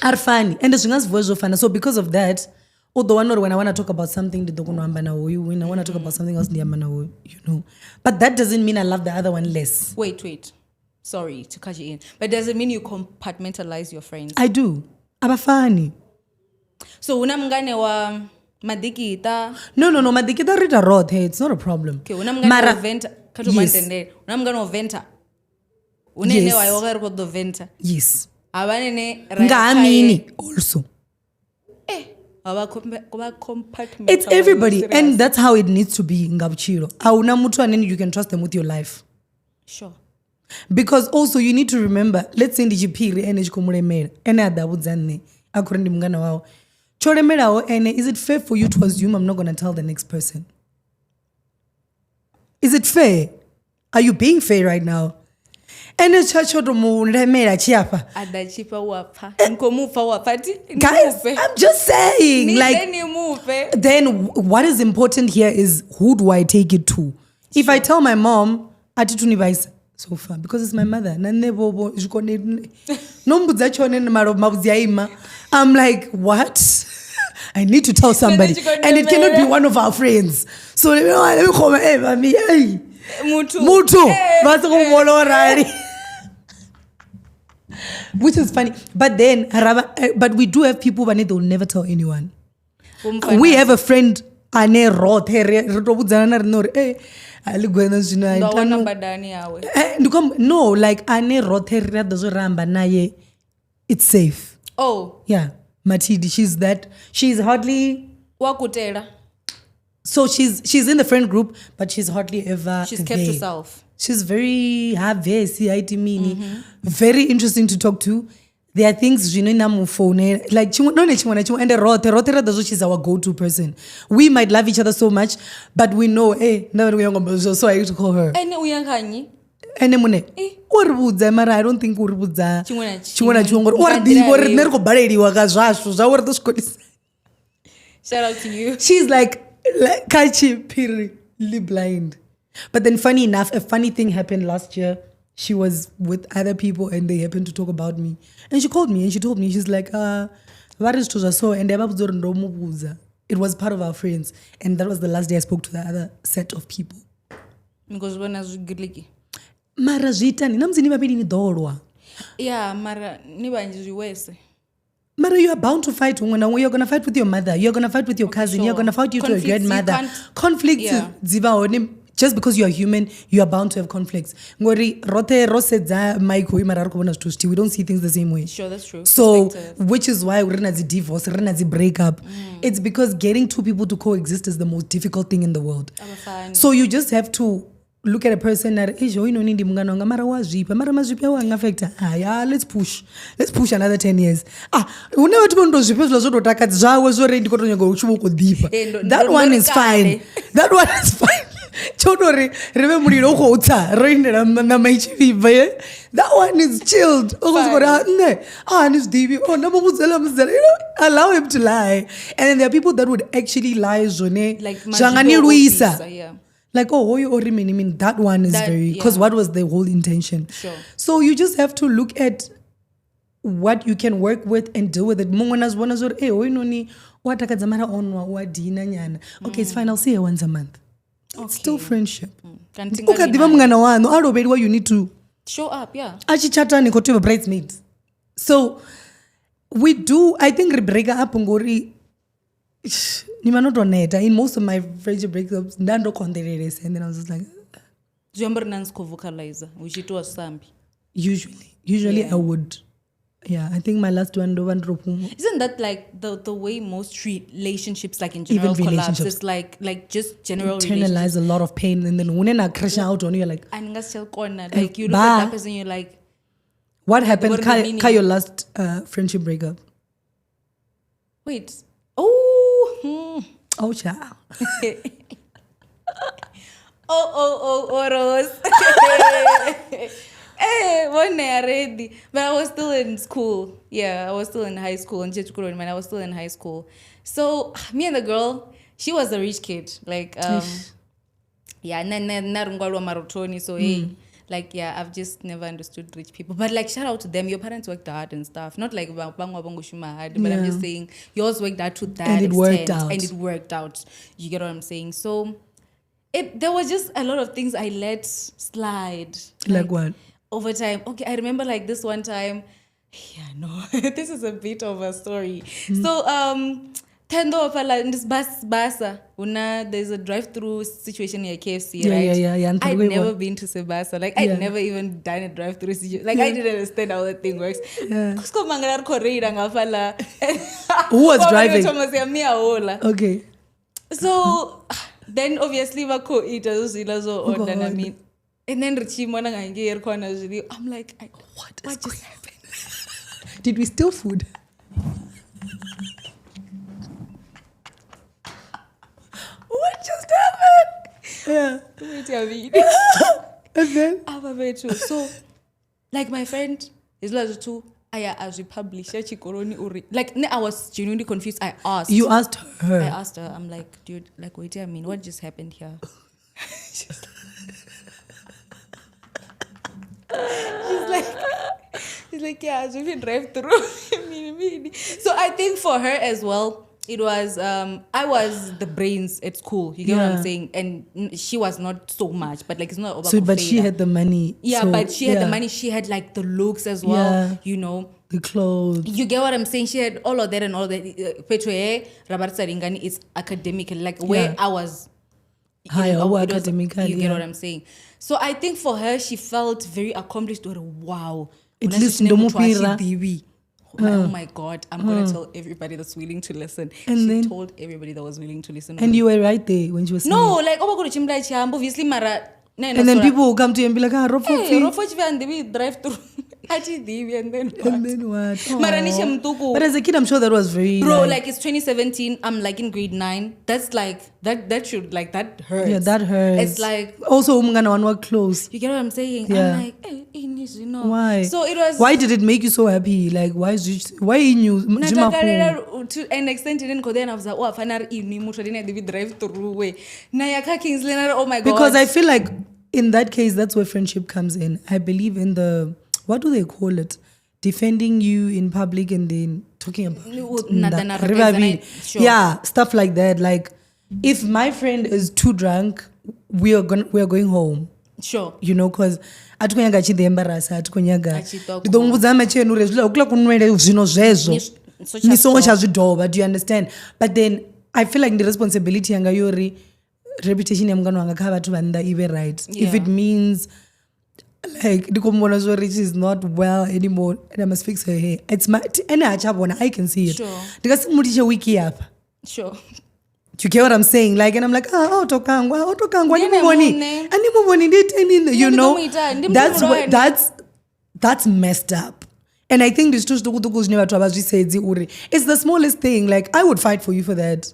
S1: Arifani, and the voice of Fana. So because of that, although when I want to talk about something, when I want to talk about something else, you know. But that doesn't mean I love the other one less.
S2: Wait. Sorry to cut you in. But does it mean you compartmentalize your friends?
S1: I do. Abafani.
S2: So unamngane wa Madikita?
S1: No. Madikita read a rod. Hey, it's not a problem.
S2: Okay, unamngane wa Venta. Yes. Unamngane wa Venta. Unene wa yoga ko do Venta.
S1: Yes.
S2: Abanene
S1: Ngamini also. It's everybody, and that's how it needs to be. Ngabchiro. Auna mutu and then you can trust them with your life.
S2: Sure.
S1: Because also you need to remember, let's say ndijipiri ene chikomuremera ene adabudzane akurendi mngana wao choremera ene, is it fair for you to assume I'm not going to tell the next person? Is it fair? Are you being fair right now? Ene chachoto muremera chiapa
S2: adachipa wapa nkomufa wapati.
S1: Guys, I'm just saying, like, then what is important here is who do I take it to? If I tell my mom atituni vaisa so far, because it's my mother. I'm like, what? I need to tell somebody. And it cannot be one of our friends. So let me call my Mutu. Which is funny. But then, but we do have people who they'll never tell anyone. We have a friend, Ane Roth, no, like Ane Rotheria doesn't ramba naye. It's safe.
S2: Oh.
S1: Yeah. Matidi, she's hardly
S2: Wakutera.
S1: So she's in the friend group, but she's hardly ever.
S2: She's kept herself.
S1: She's very very interesting to talk to. There are things you know in phone like and Rote she's our go-to person. We might love each other so much, but we know so I used to call her.
S2: And uyanganyi.
S1: And I don't think
S2: shout out to you.
S1: She's like Kachi Piri blind. But then funny enough, a funny thing happened last year. She was with other people and they happened to talk about me. And she called me and she told me, she's like, what is so? And it was part of our friends. And that was the last day I spoke to the other set of people.
S2: Because when I was good,
S1: Mara zitani, namzini mabidi ni dorwa.
S2: Yeah, Mara, niba njiwese.
S1: Mara, you are bound to fight. You're going to fight with your mother. You're going to fight with your cousin. Sure. You're going to fight with your grandmother. Conflicts. Yeah. Just because you are human, you are bound to have conflicts. We don't see things the same way.
S2: Sure, that's true.
S1: So, which is why we're in a divorce, we're in a breakup. It's because getting two people to coexist is the most difficult thing in the world. So you just have to look at a person that let's push another 10 years. That one is fine. That one is fine. that one is chilled. Allow him to lie. And then there are people that would actually lie.
S2: Like, yeah.
S1: Like, oh, you already mean that one is very, because what was the whole intention?
S2: Sure.
S1: So you just have to look at what you can work with and deal with it. Okay, it's fine, I'll see her once a month. It's still friendship. You need to
S2: show up, yeah.
S1: Bridesmaids. So we do, I think break up ngori in most of my friendship breakups, and then I was just like, usually I would. Yeah, I think my last one.
S2: Isn't that like the way most relationships, like in general, collapse? It's like just general
S1: internalize a lot of pain, and then when I crash out on you, you're like,
S2: like you look at that person, you're like,
S1: what happened? Your last friendship breakup?
S2: Wait.
S1: Oh, child.
S2: Rose. One day already. But I was still in school. Yeah, I was still in high school. And I was still in high school. So me and the girl, she was a rich kid. Like, yeah, and then so hey. Like, yeah, I've just never understood rich people. But, like, shout out to them. Your parents worked hard and stuff. Not like but I'm just saying yours worked hard to that
S1: and
S2: extent.
S1: Worked out.
S2: And it worked out. You get what I'm saying? So, there was just a lot of things I let slide.
S1: Like what?
S2: Over time. Okay, I remember, like, this one time. Yeah, no. This is a bit of a story. So, Tendo pala in this basa. There's a drive-through situation near KFC, right?
S1: Yeah.
S2: I'd never been to Sebasa. Like, I'd never even done a drive-through situation. Like, I didn't understand how that thing works.
S1: Yeah.
S2: Who
S1: was driving? Okay.
S2: So, then obviously, wako eaters, I mean, and then I'm like, what just happened?
S1: Did we steal food? What just happened?
S2: Yeah.
S1: And then?
S2: So, like, my friend is like too. As we publish, like, I was genuinely confused. I asked.
S1: You asked her?
S2: I asked her. I'm like, dude, like, wait, I mean, what just happened here? She's like, yeah, as we can drive through. So I think for her as well, it was, I was the brains at school. You get what I'm saying? And she was not so much, but like, it's not about
S1: so, but she had the money.
S2: Yeah,
S1: so,
S2: but she had the money. She had like the looks as well, you know.
S1: The clothes.
S2: You get what I'm saying? She had all of that and all that. It's academic, like where I was
S1: higher academically.
S2: You get what I'm saying? So I think for her, she felt very accomplished. Wow.
S1: At least
S2: oh my God, I'm going to tell everybody that's willing to listen.
S1: And
S2: she
S1: then,
S2: told everybody that was willing to listen.
S1: And you were right there when she was saying
S2: no, like, obviously, Mara.
S1: And then people will come to you and be like,
S2: drive through. And then
S1: what? But as a kid, I'm sure that was very...
S2: Bro, like it's 2017. I'm like in grade 9. That's like, that should, like, that hurts.
S1: Yeah, that hurts.
S2: It's like...
S1: Also, close.
S2: You get what I'm saying?
S1: Yeah.
S2: I'm like, hey, you know.
S1: Why?
S2: So it was...
S1: Why did it make you so happy? Like, why in you?
S2: To an extent, didn't go there and I was like, oh, I didn't drive through way. Nayaka Kingsley, oh my God.
S1: Because I feel like in that case, that's where friendship comes in. I believe in the... What do they call it? Defending you in public and then talking about it.
S2: Sure.
S1: Yeah, stuff like that. Like, if my friend is too drunk, we are going home.
S2: Sure.
S1: You know, because atukunyaga chide embarasa atukunyaga. Do you understand? But then I feel like the responsibility yanga yori reputation yamgano angakava tu vanda ive right. If it means like the rich is not well anymore and I must fix her hair. It's my I can see it.
S2: Sure.
S1: Because mutisha wiki up.
S2: Sure.
S1: You get what I'm saying? Like, and I'm like, otokangwa, you know, that's messed up. And I think this it's the smallest thing. Like, I would fight for you for that.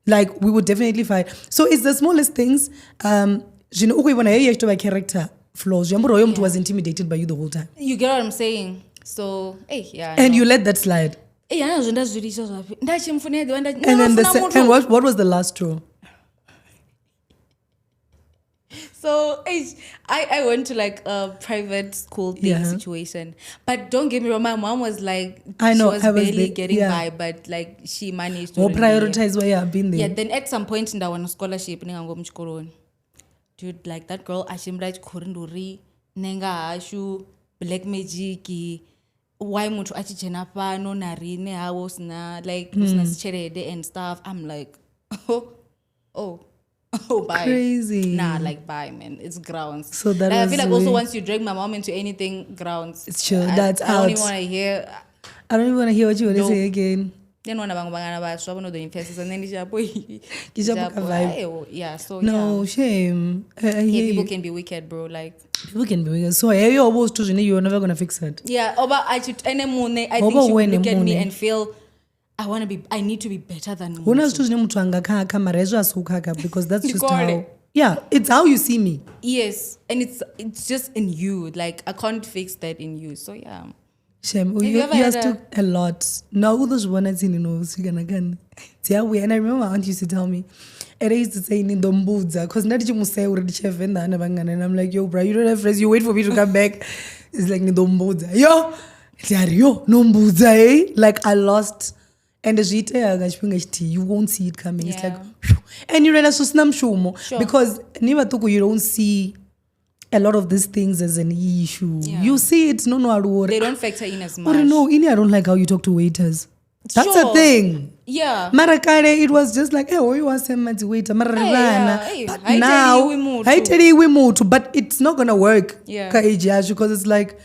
S1: Like, we would definitely fight. So it's the smallest things. You know, when I hear my character, flaws. Yamburo Yom was intimidated by you the whole time.
S2: You get what I'm saying? So, hey, yeah.
S1: And you let that slide.
S2: Hey, I know that's really so happy.
S1: And then and what was the last straw?
S2: So I went to like a private school thing situation. But don't get me wrong, my mom was like,
S1: I know,
S2: she was barely getting by, but like she managed to
S1: prioritize where you have been there.
S2: Yeah, then at some point in the one scholarship, dude, like that girl, Ashimraj Kurunduri, Nenga Ashu, Black Magic, why much achichena pano narine house na like cherede and stuff. I'm like, oh, bye.
S1: Crazy.
S2: Nah, like bye, man. It's grounds.
S1: So that
S2: like, I feel like also once you drag my mom into anything, grounds.
S1: It's true. That's out.
S2: I don't even want to hear.
S1: I don't even want to hear what you want to say again.
S2: Then one of the investors and then yeah, so
S1: no
S2: yeah.
S1: Shame.
S2: People can be wicked, bro. Like
S1: people can be wicked. So you always told you're never gonna fix it.
S2: Yeah, I think she would look at me and feel I need to be better than
S1: because that's just how. Yeah, it's how you see me.
S2: Yes, and it's just in you. Like I can't fix that in you. So yeah.
S1: Shame. You have to a lot. Now those one I seen and I remember my aunt used to tell me, I used to say in Dombuza, because not you must say already chef and I'm like, yo, bro, you don't have friends, you wait for me to come back. It's like Dombuza. Yo, Nombuza, eh? Like I lost. And you won't see it coming. It's like, and you realize because you don't see a lot of these things as an issue. Yeah. You see it,
S2: they don't factor in as much.
S1: I don't like how you talk to waiters. That's a thing.
S2: Yeah.
S1: Marakare, it was just like, hey, you want some waiter? But now, but it's not gonna work.
S2: Yeah.
S1: Because it's like,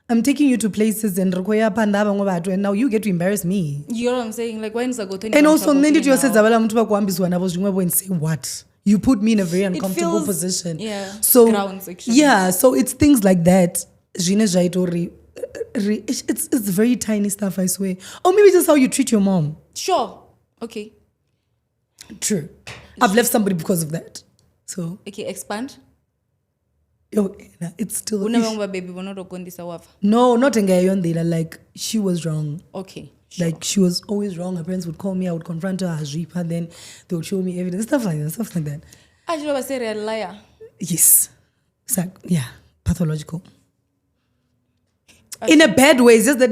S1: I'm taking you to places and now you get to embarrass me.
S2: You know what I'm saying? Like when I go to
S1: and also then did you say and say what? You put me in a very uncomfortable position.
S2: Yeah.
S1: So
S2: grounds,
S1: so it's things like that. It's very tiny stuff, I swear. Or maybe just how you treat your mom.
S2: Sure. Okay.
S1: True. I've left somebody because of that. So
S2: okay, expand.
S1: It's still
S2: baby,
S1: no, not Ngayondela. Like she was wrong.
S2: Okay. Sure.
S1: Like she was always wrong. Her parents would call me, I would confront her as rape, and then they would show me evidence, stuff like that.
S2: I should have said a liar.
S1: Yes. It's like, yeah, pathological. Okay. In a bad way, it's just that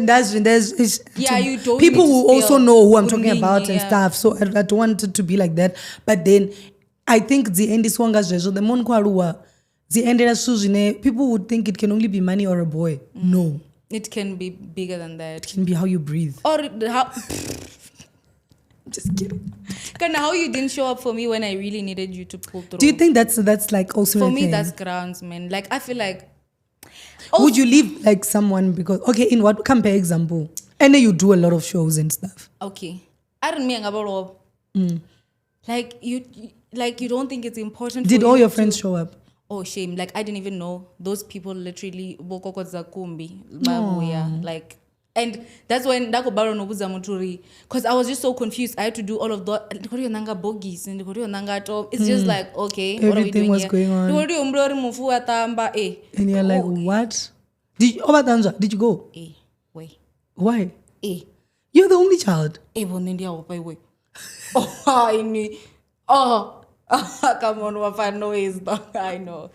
S2: you don't
S1: people will also know who I'm talking about and stuff. So I don't want it to be like that. But then I think the end is one guy's the Monkwarua. The end of people would think it can only be money or a boy. No.
S2: It can be bigger than that.
S1: It can be how you breathe.
S2: Or how...
S1: Just kidding.
S2: Kind of how you didn't show up for me when I really needed you to pull through.
S1: Do you think that's like also
S2: for
S1: a
S2: me
S1: thing?
S2: That's grounds, man. Like I feel like...
S1: Would you leave like someone because... Okay, in what... Compare example. And then you do a lot of shows and stuff.
S2: Okay. I don't mean about... Like you don't think it's important
S1: Did all your friends show up?
S2: Oh, shame. Like, I didn't even know. Those people literally, like, and that's when, because I was just so confused. I had to do all of that. It's just like, okay,
S1: everything
S2: what are we doing
S1: was
S2: here?
S1: Going on. And you're like, what? Did you go?
S2: Wait.
S1: Why? You're the only child.
S2: Come on, what noise? I know.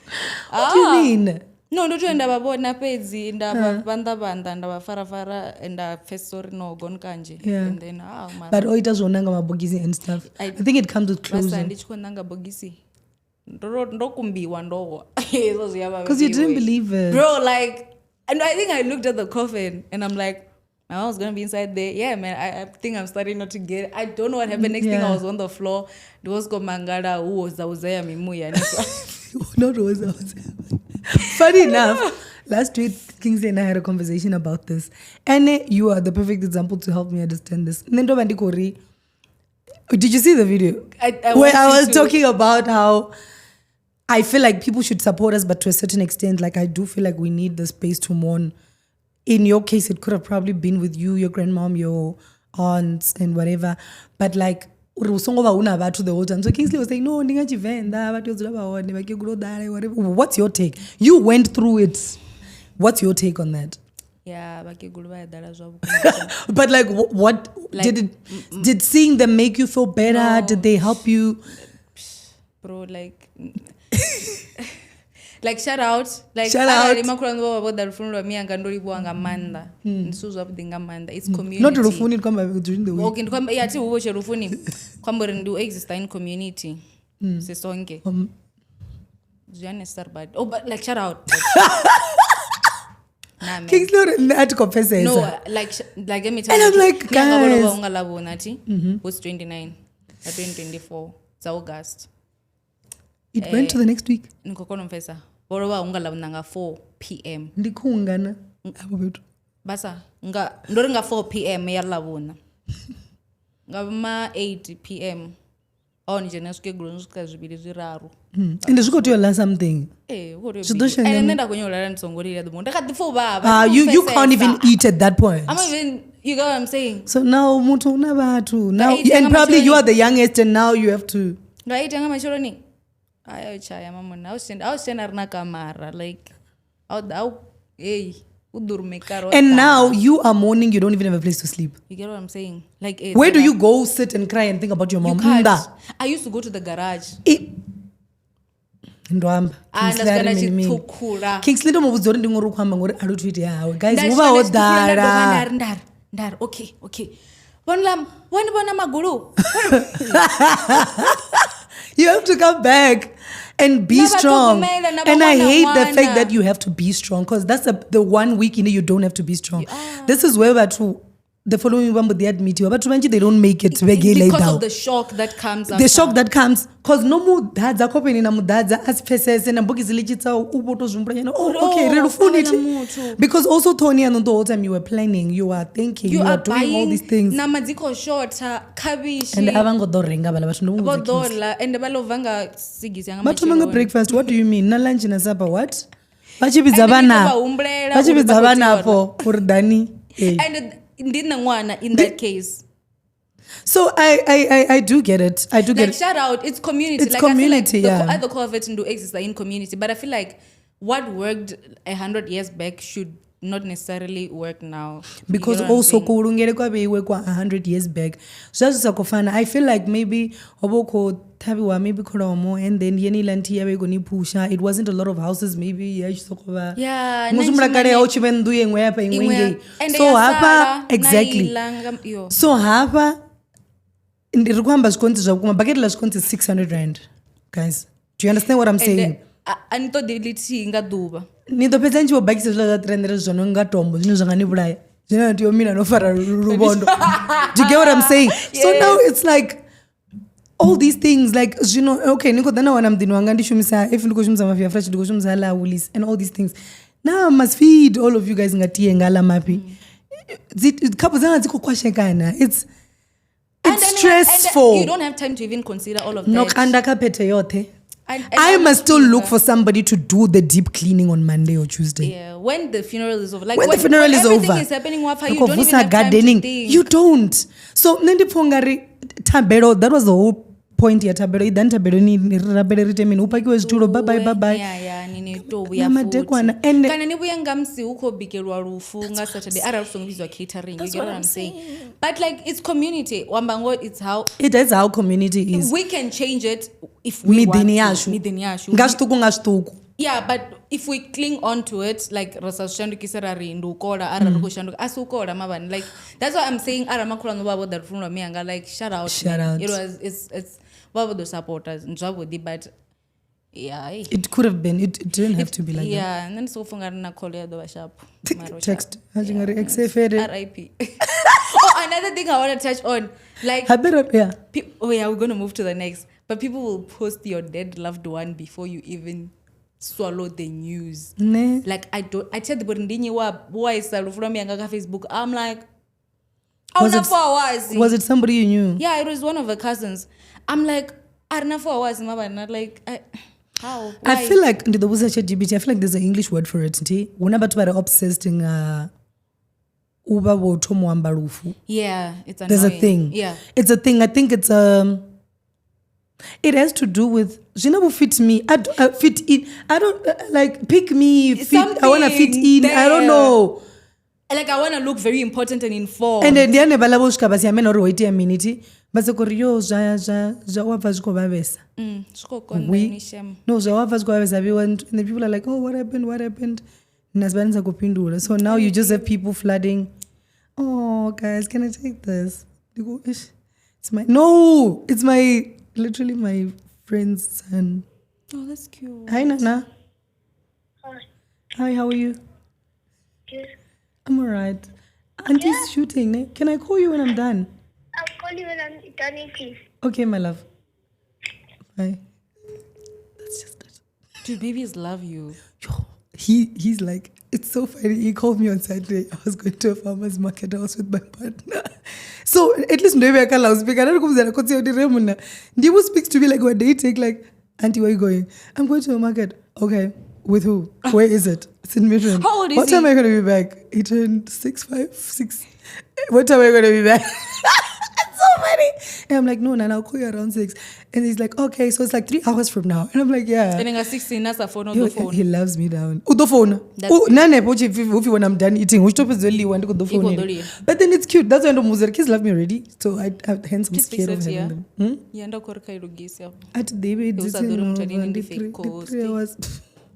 S1: What do you mean?
S2: No, don't you end up about Napezi and Banda and Farafara and Festor no Gonkanje.
S1: Yeah.
S2: And then,
S1: but it does Nanga Bogisi and stuff. I think it comes with closure.
S2: Because
S1: you didn't believe it.
S2: Bro, like, and I think I looked at the coffin and I'm like, my mom was going to be inside there. Yeah, man, I think I'm starting not to get it. I don't know what happened. Next thing I was on the floor. There was Mangada who was there.
S1: Not was. Funny enough, last week, Kingsley and I had a conversation about this. And you are the perfect example to help me understand this. Did you see the video? Where I was talking about how I feel like people should support us, but to a certain extent, like I do feel like we need the space to mourn. In your case, it could have probably been with you, your grandmom, your aunts, and whatever. But like, usongova una vatu the whole time. So Kingsley was saying, no, ndingachi Venda, whatever. What's your take? You went through it. What's your take on that?
S2: Yeah,
S1: but like, what like, did seeing them make you feel better? No. Did they help you?
S2: Bro, like, like shout out, like
S1: shout out.
S2: It's community.
S1: Not rufuni during the week.
S2: Okay, yeah, rufuni. Kwamba do exist in community. Sesonke. Oh, but like shout out. Nah,
S1: Kingsley had to confess it.
S2: No, like let me tell
S1: you. And I'm like, guys.
S2: Was 29 at 2024. It's August.
S1: It went to the next week.
S2: Nkokonomfesa. Boroba ungalabunanga 4 p.m.
S1: Ndikungana.
S2: Basa ndoringa 4 p.m. yalabuna. Ngama 8 p.m. On jenesuke grunsuka zibiri ziraru.
S1: And zvikotoyola something.
S2: And then ndakonyola nsongorira the monde kadifo baba.
S1: You can't even eat at that point.
S2: You get what I'm saying?
S1: So now mutu una batu. Now and probably you are the youngest and now you have to.
S2: Ngaitanga mashoroni. Ayo chaya mama na ausenda rina kamara like hey udurme karo.
S1: And now you are mourning, you don't even have a place to sleep.
S2: You get what I'm saying? Like
S1: where do you go sit and cry and think about your mom?
S2: I used to go to the garage.
S1: Ndwamba Kingsley ndo mubuzori ndingori kuhamba ngori arutwiti yawe guys muba odara
S2: ndar okay bonlam bona maguru.
S1: You have to come back and be strong. And I hate the fact that you have to be strong because that's the 1 week you don't have to be strong. This is where we're true. The following one, but they admit you. But they don't make it
S2: because of the shock that comes.
S1: The shock that comes, because no mudadza kopeni na mudadza as pieces and books lichita uboto zumbranya. Oh, okay, refund. Because also Tony and the whole time you were planning, you are thinking, you are doing all these things.
S2: Namadziko short, kabishi.
S1: And avango dorenga bala but no.
S2: Dola and balovanga sigis yang.
S1: But tumanga breakfast. What do you mean? Na lunch na supper what? Bachibizabana. Bachibizabana for urdani.
S2: And in that case.
S1: So I do get it. I do get it.
S2: Shout out, it's community.
S1: It's like community,
S2: I feel like the core of it do exist in community, but I feel like what worked 100 years back should not necessarily work now.
S1: Because also kurungere kwa bewe kwa 100 years back. So that's sakofana. I feel like maybe oboko tabiwa maybe koromo and then yeni lanti yawe goni pusha. It wasn't a lot of houses maybe yeah. Musumra kare auchibendu yengwe hapa ingwenge. So hapa exactly. So hapa ndirikwamba zkonti zvakuma bucket la zkonti 600 rand. Guys, do you understand what I'm saying?
S2: Anito delete ngaduba.
S1: Nitopedza nchibobhakisa zvilavza 300 zvano ngatombo zvino zvanganibulaya zvino ndiyo mina nofara rubondo. Do you get what I'm saying? Yes. So now it's like all these things like zvino okay nikodana wana mdini wanga ndishumisa if ndikoshumisa mafia fresh ndikoshumisa la ulis and all these things. Now I must feed all of you guys ngatiye ngala mapi. Couple zanga dziko kwashekana. It's stressful.
S2: And you don't have time to even consider all of that.
S1: Nokanda kapete yote. I must still look for somebody to do the deep cleaning on Monday or Tuesday.
S2: Yeah, when the funeral is over. Like
S1: when the funeral is over.
S2: Everything is happening, you don't even have
S1: gardening.
S2: Time to think.
S1: You don't. So, Nandipongari Tabero, that was the whole point here. Tabero, then Tabero ni rabere ritemin. Upaki was turo, bye.
S2: Yeah, nini to we are food. And kana nibu yangamsi uko bikerwa rufu nga Saturday. Ara rusongizwa catering. You get what I'm saying? But like, it's community. Wambango, it's how...
S1: It is how community is.
S2: We can change it if we want to. Ngashtuku. Yeah, but if we cling on to it, like Rasa Shandu Kisarari, Ndukora, Araruko Shandu, Asukora, Maban, like, that's what I'm saying. Aramakura Nubabo, that from Mianga, like, shout out. It's Babo the supporters, Njabudi, but yeah.
S1: It could have been. It didn't have to be like that.
S2: Yeah, and then so Fungarana Korea the Shop.
S1: Text.
S2: RIP. Oh, another thing I want to touch on. Like,
S1: yeah.
S2: We're going to move to the next. But people will post your dead loved one before you even swallow the news.
S1: Ne.
S2: Like, I tell the Burundini why is from Facebook. I'm like, was
S1: it somebody you knew?
S2: Yeah, it was one of her cousins. I'm like, not like, how? Why?
S1: I feel like I feel like there's an English word for it. When about obsessed in uba botomo ambarufu.
S2: Yeah, it's annoying.
S1: There's a thing.
S2: Yeah.
S1: It's a thing. I think it's it has to do with fit me. I fit in. I don't like pick me. Fit. I wanna fit in.
S2: There.
S1: I don't know.
S2: Like I wanna look very important and informed.
S1: And then the balaboshka basi amen or wait a minute. Basi korio ja wavazko babesa. No, ja wavazko babesa. And the people are like, oh, what happened? So now you just have people flooding. Oh, guys, can I take this? They go, it's literally my friend's son.
S2: Oh, that's cute.
S1: Hi, Nana. Hi, how are you?
S3: Good.
S1: I'm alright. Auntie's shooting. Eh? Can I call you when I'm done?
S3: I'll call you when I'm done, please.
S1: Okay, my love. Bye. That's just it.
S2: Dude, babies love you.
S1: Yo, he's like, it's so funny. He called me on Saturday. I was going to a farmer's market. I was with my partner. So at least maybe I can speak. I don't know. He speaks to me like when they take like, Auntie, where are you going? I'm going to a market. Okay. With who? Where is it? It's in Midland.
S2: How old is
S1: What time am I going to be back? He turned 6. What time am I going to be back? It's so funny. And I'm like, no, Nana, I'll call you around 6. And he's like, okay, so it's like 3 hours from now. And I'm like, yeah.
S2: And then at 16, that's a phone on
S1: Yo,
S2: the phone.
S1: He loves me down. The phone. When I'm done eating, which top is the only one to go the phone. But then it's cute. That's why the kids love me already. So hence I'm scared of having them. At David, it's 3 hours.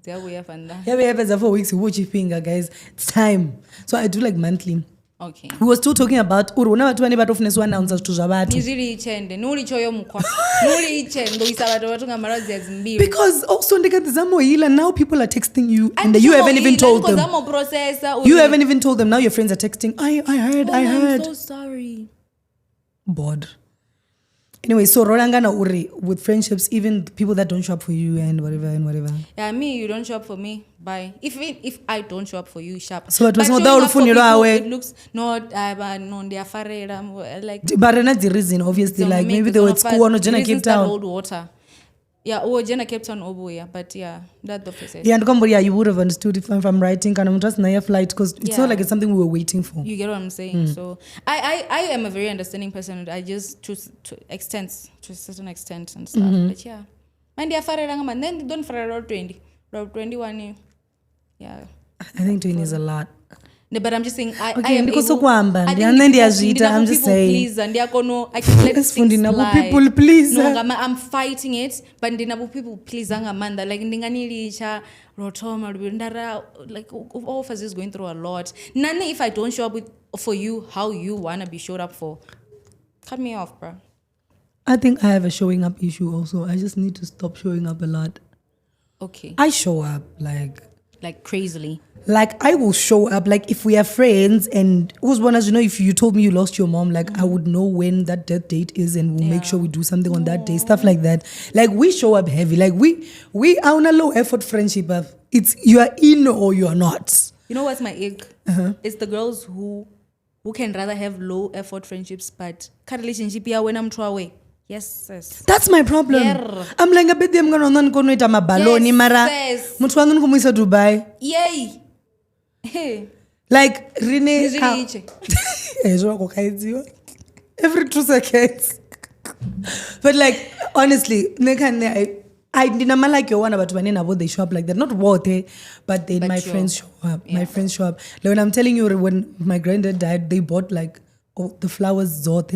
S1: Yeah, 4 weeks. Watch your finger, guys. It's time. So I do like monthly.
S2: Okay.
S1: We were still talking about urona watu vane vatofundiswa announcers to zvavatu.
S2: Nizviri ichende, nuri choyo mukwa. Nuri ichende, uisa vatu vatunga maradzi adzimbiri.
S1: Because also ndikadzamo now people are texting you and you haven't even told them. You haven't even told them. Now your friends are texting. I heard.
S2: I'm so sorry.
S1: Bored. Anyway, so Rolangana Uri, with friendships, even people that don't show up for you and whatever.
S2: Yeah, me, you don't show up for me. Bye. If I don't show up for you, sharp.
S1: So it was not
S2: it looks not no they are like.
S1: But not the reason, obviously. Like maybe they were at school or Jenna Cape Town.
S2: Old water. Yeah, Jenna Cape Town Obo, yeah. But yeah, that's the process.
S1: Yeah, and you would have understood if I'm writing and I'm just na flight because it's not like it's something we were waiting for.
S2: You get what I'm saying? So I am a very understanding person. I just to a certain extent and stuff. But yeah. And they are and then don't for around 20. Around 21. Yeah.
S1: I think 20 is a lot.
S2: No, but I'm just saying I am
S1: because
S2: able,
S1: I'm just saying
S2: I can let things slide.
S1: People please.
S2: No, I'm fighting it, but ndinabu people please Amanda like ndinganilicha rotoma ndara like all of us is going through a lot. None if I don't show up for you how you wanna be showed up for. Cut me off, bro.
S1: I think I have a showing up issue also. I just need to stop showing up a lot.
S2: Okay.
S1: I show up like
S2: crazily.
S1: Like I will show up like if we are friends and who's one as you know if you told me you lost your mom like I would know when that death date is and we'll make sure we do something on that day, stuff like that. Like we show up heavy. Like we are on a low effort friendship of it's you are in or you are not.
S2: You know what's my ick? It's the girls who can rather have low effort friendships but cut relationship here when I'm away. Yes.
S1: That's my problem. Yeah. I'm like a bit them going on konoita mabaloni mara. Muthu wangu kumuisa Dubai.
S2: Yay. Hey.
S1: Like Rene every 2 seconds. But like honestly, I didn't like your one about when they show up like that. Not what but then my friends show up. Yeah. My friends show up. Like when I'm telling you when my granddad died, they bought like the flowers zote.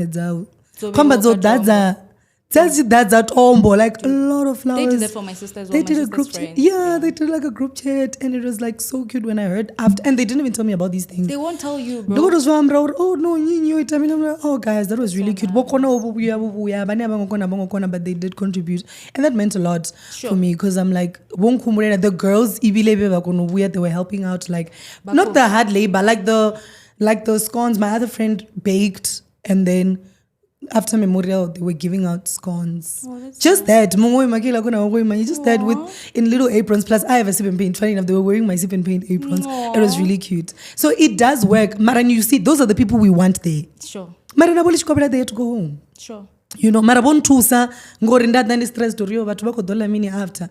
S1: That's at Ombo, like a lot of flowers.
S2: They did that for my sister as well.
S1: They did a group chat. Yeah, they did like a group chat and it was like so cute when I heard after and they didn't even tell me about these things.
S2: They won't tell you, bro.
S1: Oh no, you knew it. I mean, I'm like, oh guys, that was really cute. But they did contribute. And that meant a lot for me because I'm like, the girls, they were helping out, like not the hard labor, like the scones my other friend baked and then after memorial, they were giving out scones. Oh, just nice. That. Just that with in little aprons. Plus, I have a sip and paint. Funny enough, they were wearing my sip and paint aprons. Aww. It was really cute. So it does work. Maran, you see, those are the people we want there.
S2: Sure.
S1: Maran, they had to go home.
S2: Sure.
S1: You know, marabon tusa ngori ndadani stress toriyo vatu vako dola mini after.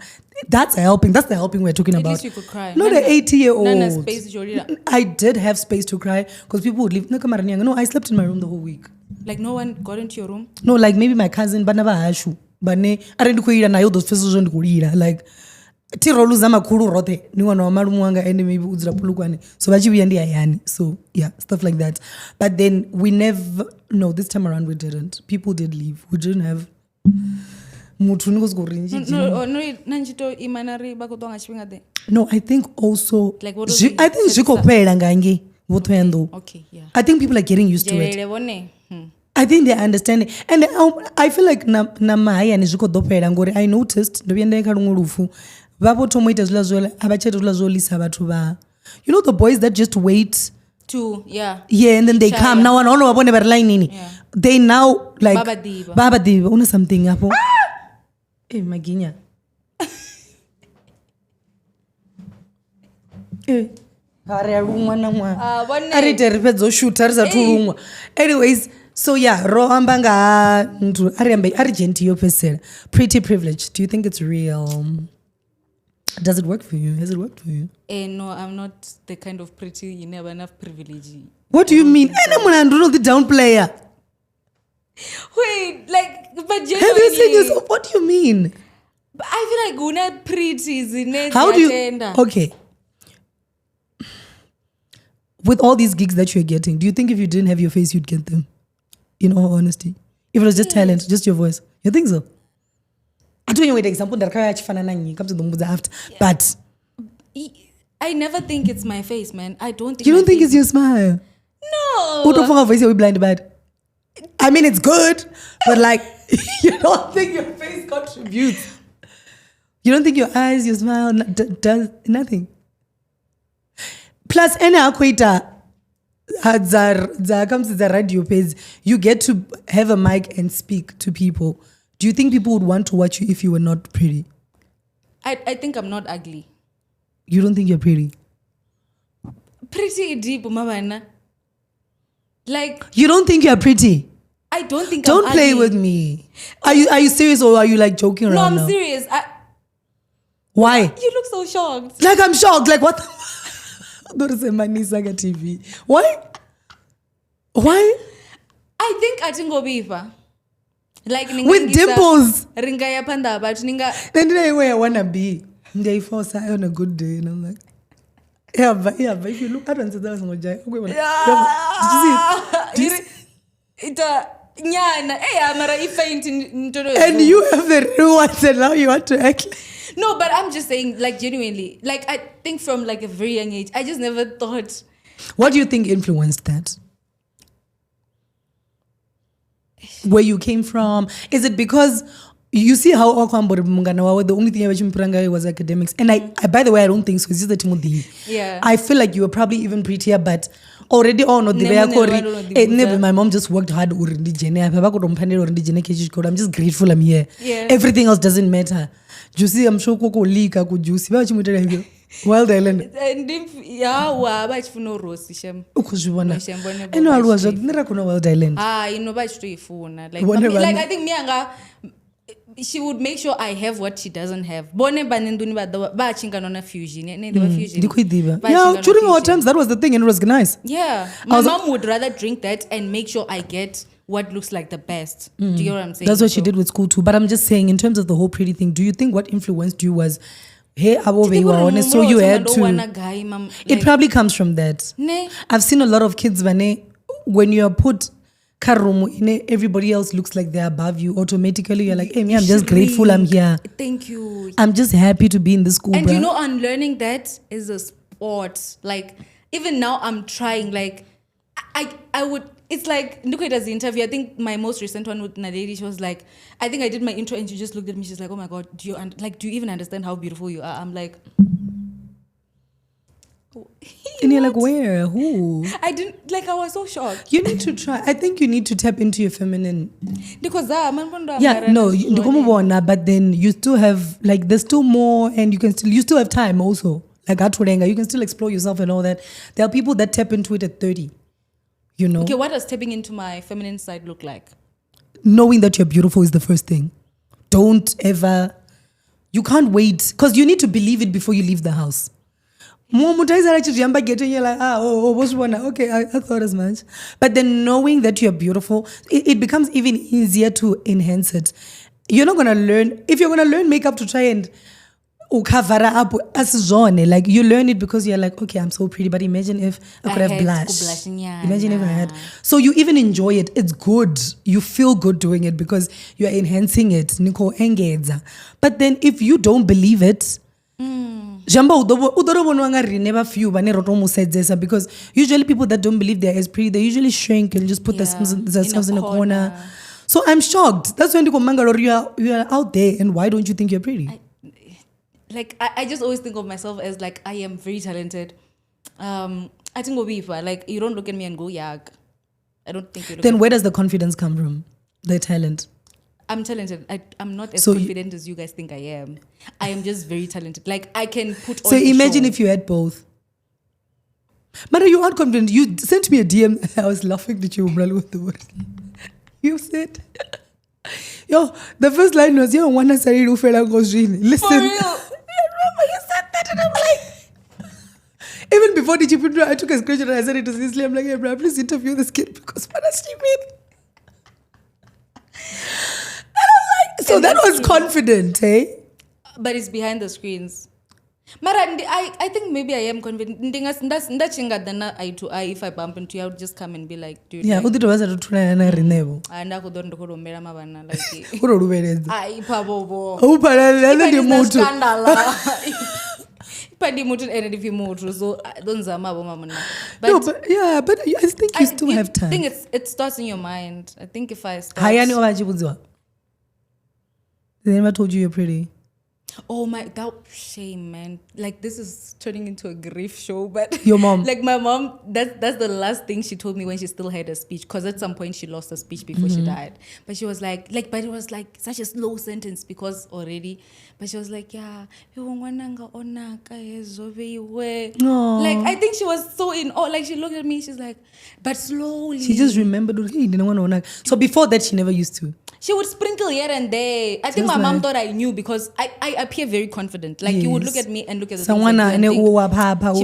S1: That's the helping we're talking about.
S2: At least you could cry.
S1: Not an 80-year-old.
S2: Nana space jorira.
S1: I did have space to cry because people would leave. No, I slept in my room the whole week.
S2: Like no one got into your room?
S1: No, like maybe my cousin, but never hashu. But ne, I didn't kuira na those faces on kuira. Like, tirolu zama kuru rote. Ni wana wamaru mwanga ende maybe uzra pulukwane. So vachi wiyandi ayani. So yeah, stuff like that. But then we never, no, this time around we didn't. People did leave. We didn't have mutu nikos kurinji.
S2: No, nanjito imanari bako tonga chipinga de.
S1: No, I think also,
S2: like what
S1: I think ziko pera ngangi.
S2: Okay, yeah.
S1: I think people are getting used to it. I think they're understanding. And I feel like I noticed you know the boys that just wait
S2: to
S1: and then they come now and they now like Baba Diva una something hapo. Eh maginya. Anyways, so yeah, pretty privilege. Do you think it's real? Does it work for you? Has it worked for you?
S2: No, I'm not the kind of pretty. You never enough privilege.
S1: What do you mean? I'm not the down player.
S2: Wait, like, but genuinely,
S1: have you seen yourself? What do you mean?
S2: But I feel like una pretty is in it.
S1: How do you? Okay. With all these gigs that you're getting, do you think if you didn't have your face, you'd get them? In all honesty, if it was just talent, just your voice, you think so? I don't know the example that comes to the after, but
S2: I never think it's my face, man. I don't think.
S1: You don't think it's your smile?
S2: No.
S1: Who don't face you blind bad? I mean, it's good, but like you don't think your face contributes. You don't think your eyes, your smile does nothing. Plus, any equator comes to the radio page, you get to have a mic and speak to people. Do you think people would want to watch you if you were not pretty?
S2: I think I'm not ugly.
S1: You don't think you're pretty?
S2: Pretty deep, mama. Like
S1: you don't think you're pretty?
S2: I don't think.
S1: Don't
S2: I'm
S1: play
S2: ugly.
S1: with me. Are you serious or are you like joking around?
S2: No, I'm
S1: now?
S2: serious.
S1: Why?
S2: You look so shocked.
S1: Like I'm shocked. Like what? TV. Why?
S2: I think Atingo Bifa. Like
S1: with dimples.
S2: Ringa ya panda but ninga.
S1: Then where I wanna be. They force I on a good day and I'm like, but if you look at it, did you see it? And you have the real ones and now you want to act like...
S2: No, but I'm just saying, like, genuinely, like, I think from like a very young age, I just never thought.
S1: What do you think influenced that? Where you came from? Is it because you see how the only thing I was academics? And I by the way, I don't think so. It's just the Timothy.
S2: Yeah.
S1: I feel like you were probably even prettier, but already my mom just worked hard. I'm just grateful I'm here.
S2: Yeah.
S1: Everything else doesn't matter. Juicy, I'm sure Coco Lika could juicy. Wild Island.
S2: And if no rose,
S1: I know I was never Wild Island.
S2: you know, like I think Mianga, she would make sure I have what she doesn't have. Fusion.
S1: Yeah, during our times that was the thing and it was nice.
S2: Yeah. My mom would rather drink that and make sure I get what looks like the best. Do you know what I'm saying?
S1: That's what she did with school too. But I'm just saying, in terms of the whole pretty thing, do you think what influenced you was, hey, you were honest, so you had to... It probably comes from that. I've seen a lot of kids when you're put karumu, everybody else looks like they're above you. Automatically, you're like, hey, me, I'm just grateful I'm here.
S2: Thank you.
S1: I'm just happy to be in the school.
S2: And you know, unlearning that is a sport. Like, even now I'm trying, like, I would... It's like, look at the interview. I think my most recent one with Nadedi, she was like, I think I did my intro and she just looked at me. She's like, oh my God, do you even understand how beautiful you are? I'm like...
S1: And you're like, where? Who?
S2: I didn't, like, I was so shocked.
S1: You need to try. I think you need to tap into your feminine.
S2: Because
S1: but then you still have, like, there's still more and you still have time also. Like, you can still explore yourself and all that. There are people that tap into it at 30. You know?
S2: Okay, what does tapping into my feminine side look like?
S1: knowing that you're beautiful is the first thing. Don't ever, you can't wait, because you need to believe it before you leave the house. You're like, okay, I thought as much. But then knowing that you're beautiful, it becomes even easier to enhance it. You're not going to learn, if you're going to learn makeup to try and cover up as zone, like you learn it because you're like, okay, I'm so pretty, but imagine if I could have blushed. Imagine if I had. So you even enjoy it. It's good. You feel good doing it because you're enhancing it. But then if you don't believe it, never few, because usually people that don't believe they're as pretty, they usually shrink and just put themselves in a corner. So I'm shocked. That's when you go, Mangalore, you are out there, and why don't you think you're pretty?
S2: I just always think of myself as like I am very talented. I think like you don't look at me and go yag. I don't think you look.
S1: Then where does the confidence come from? The talent.
S2: I'm talented. I'm not as confident as you guys think I am. I am just very talented. Like I can put on.
S1: So imagine if you had both. Mara, you aren't confident. You sent me a DM. I was laughing at you with the word. You said, yo, the first line was, yo, one side you fell goes really. Listen. For real.
S2: Remember you said that and I'm like.
S1: Even before the chip, I took a screenshot and I said it to Kingsley. I'm like, hey, bro, please interview this kid because what does she mean? And I'm like, so that was confident, eh?
S2: But it's behind the screens. Mara, I think maybe I am confident. Ndachinga dana eye to eye. If I bump into you, I would just come and be like, dude.
S1: Yeah,
S2: like,
S1: udito waza tutuna na renebo.
S2: Anda kudondo kuromera mabana like.
S1: Urorubereza.
S2: Ai pabo.
S1: Upala lana di moto.
S2: Padi moto and if you moto so don't zama bo mama.
S1: No, but yeah, but I think you still have time.
S2: I think it starts in your mind. I think if I start.
S1: Hayani obajibuziwa. They never told you you're pretty.
S2: Oh my, that shame, man. Like this is turning into a grief show, but
S1: your mom,
S2: like my mom, that's the last thing she told me when she still had a speech. Because at some point she lost her speech before she died. But she was like, but it was like such a slow sentence because already. But she was like, yeah, like I think she was so in awe. Like she looked at me, she's like, but slowly. She
S1: just remembered. Hey, didn't want to. So before that, she never used to.
S2: She would sprinkle here and there. I think my mom thought I knew because I appear very confident. Like you would look at me and look at the
S1: someone and
S2: she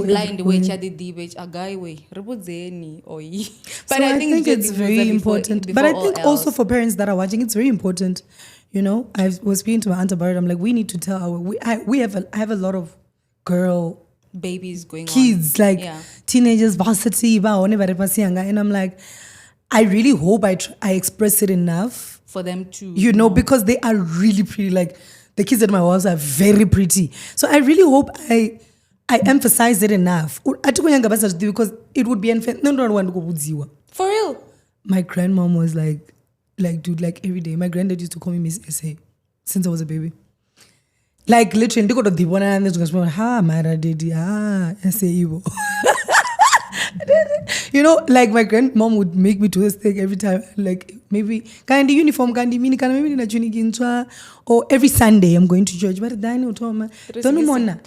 S2: blind way, she did the a guy way. But
S1: I think it's very important. But I think also for parents that are watching, it's very important. You know, I was speaking to my aunt about it. I'm like, we need to tell I have a lot of girl
S2: babies going
S1: kids,
S2: on.
S1: like teenagers, varsity, and I'm like, I really hope I express it enough
S2: for them to,
S1: you know, because they are really pretty. Like the kids at my house are very pretty. So I really hope I emphasize it enough. Because it would be unfair. No.
S2: For real.
S1: My grandmom was like, dude, like every day. My granddad used to call me Miss SA since I was a baby. Like literally, they go to the one and they're going, ha, Mara Dedi, SA Evo. You know, like my grandmom would make me do this thing every time. Like maybe kind of uniform, kind of mini, kind of maybe na juni gincha, or every Sunday I'm going to church. But Dani utoma, don't mona.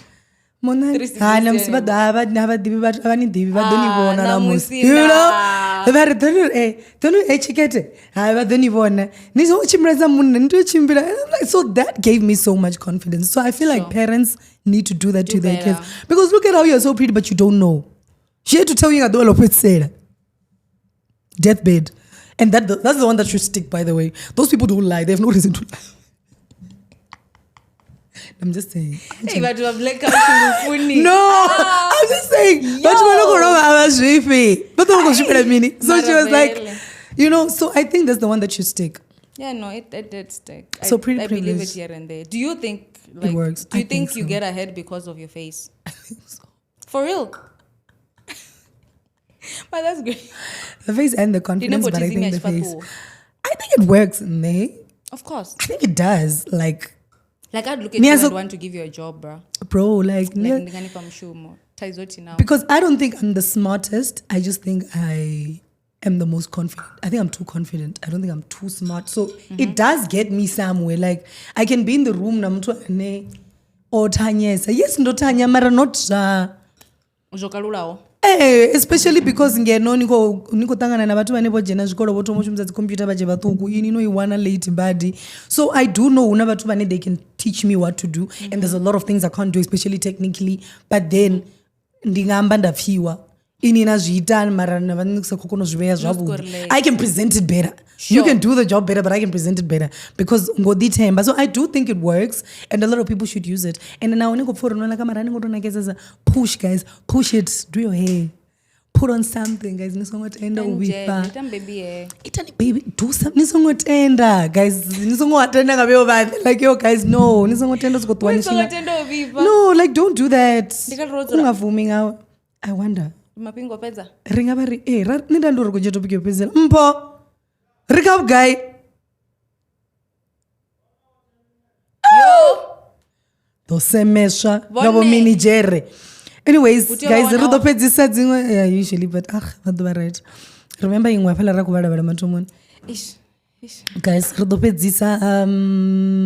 S1: Mona, I'm siba daba, never divi, but avani divi, but don't even na mus. You know, the very don't echikete. I don't even. Niso chimreza mun nto chimbira. So that gave me so much confidence. So I feel like parents need to do that to their kids because look at how you're so pretty, but you don't know. She had to tell you a dollar with Sarah. Deathbed. And that's the one that should stick, by the way. Those people don't lie. They have no reason to lie. I'm just saying.
S2: Hey, but you have Black Couch Diaries.
S1: No! I'm just saying. But so she was like, you know, so I think that's the one that should stick.
S2: Yeah, no, it did stick.
S1: So pretty
S2: I believe it here and there. Do you think
S1: it works?
S2: Do you think you get ahead because of your face?
S1: I think so.
S2: For real? But that's great.
S1: The face and the confidence, but I think the face. I think it works, May.
S2: Of course.
S1: I think it does. Like
S2: I'd look at you and want to give you a job,
S1: bro. Because I don't think I'm the smartest. I just think I am the most confident. I think I'm too confident. I don't think I'm too smart. So it does get me somewhere. Like I can be in the room or Tanya say yes, no Tanya, mara not. Especially because ngeno niko tangana na vatu vane vojena zvikoro votomoshumisa dzicomputer vaje vathuku ini inoiwana late badi. So I do know una vatu vane they can teach me what to do, and there's a lot of things I can't do, especially technically, but then ndingamba ndapfiwa ini nazviita mara navanikusakokono zviveya zvavudi. I can present it better. Sure. You can do the job better, but I can present it better because ngoditemba. So I do think it works, and a lot of people should use it. And now push, guys, push it. Do your hair, put on something, guys. Nisongotenda ubipa. Itani baby, do something. Nisongotenda, guys. Nisongotenda ngabe obani. Like yo, guys, no. Nisongotenda ubipa. No, like don't do that. Ungavumi ngawe. I wonder.
S2: Mapingo peza.
S1: Ringa bari. Nida ndoro kujeto piki peza. Mpo. Recap guy.
S2: Yo.
S1: Dosemesha. Gabo mini jere. Anyways, guys, rudo pedzisa dzingwe. Yeah, usually, but vadu right. Remember ingwe pala rakubada bada matumon.
S2: Ish.
S1: Guys, rudo pedzisa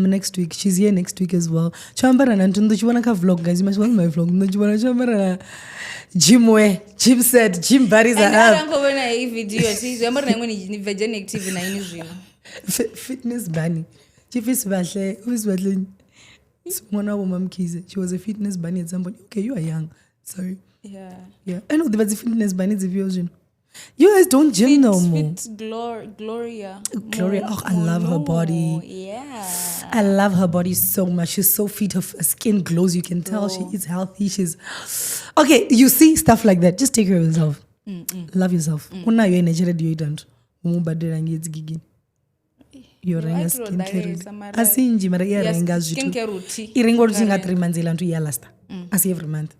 S1: next week. She's here next week as well. Chambara na ntundu chibona ka vlog, guys. You must watch my vlog. Ndu chibona chambara na Jim said, Jim Barry's are up.
S2: And I don't video. See, I'm not going to vegan active na ini zino.
S1: Fitness bunny. Chief is bahle. Who is bahle? One of mom kids. She was a fitness bunny at some point. Okay, you are young. Sorry.
S2: Yeah.
S1: I know there was a fitness bunny. The version. You guys don't gym no more.
S2: Gloria.
S1: Oh, I love her body.
S2: Yeah.
S1: I love her body so much. She's so fit. Her skin glows. You can tell she eats healthy. She's okay. You see stuff like that. Just take care of yourself. Love yourself. Una you're in Nigeria, you don't. You're in skincare. Asinji mara iya renga zitu.
S2: Skincare routine.
S1: Irengo rutinga 3 months ilantu iya lasta. As every month.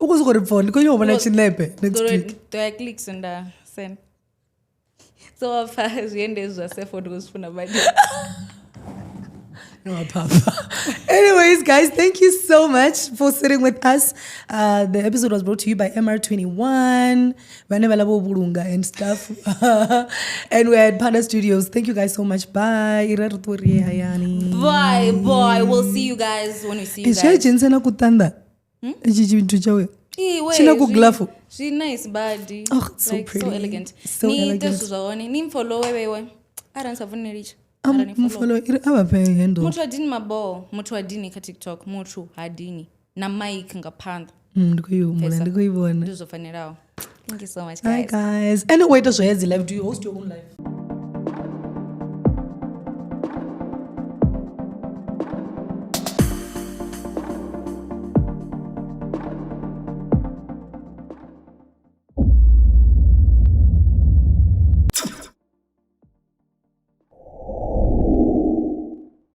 S1: Uko go refund. Ko yo mana chinepe next week.
S2: Do I click and send. So far as we end is Unsafe for those for nobody.
S1: No, Papa. Anyways, guys, thank you so much for sitting with us. The episode was brought to you by MR21, Burunga and stuff. And we're at Panda Studios. Thank you guys so much. Bye.
S2: Bye. We'll see you guys when we see you guys. She's nice, buddy.
S1: Oh, it's so
S2: like,
S1: pretty.
S2: So elegant.
S1: So elegant.
S2: Ni follow wewe. Aransa vune reach.
S1: Follow aba pay handle.
S2: Mutu adini mabo, mutu adini ka TikTok, mutu adini. Na mic ngapanda.
S1: Ndiko yibona.
S2: Thank you so much, guys.
S1: Hi guys. And wait, also has the live. Do you host your own live?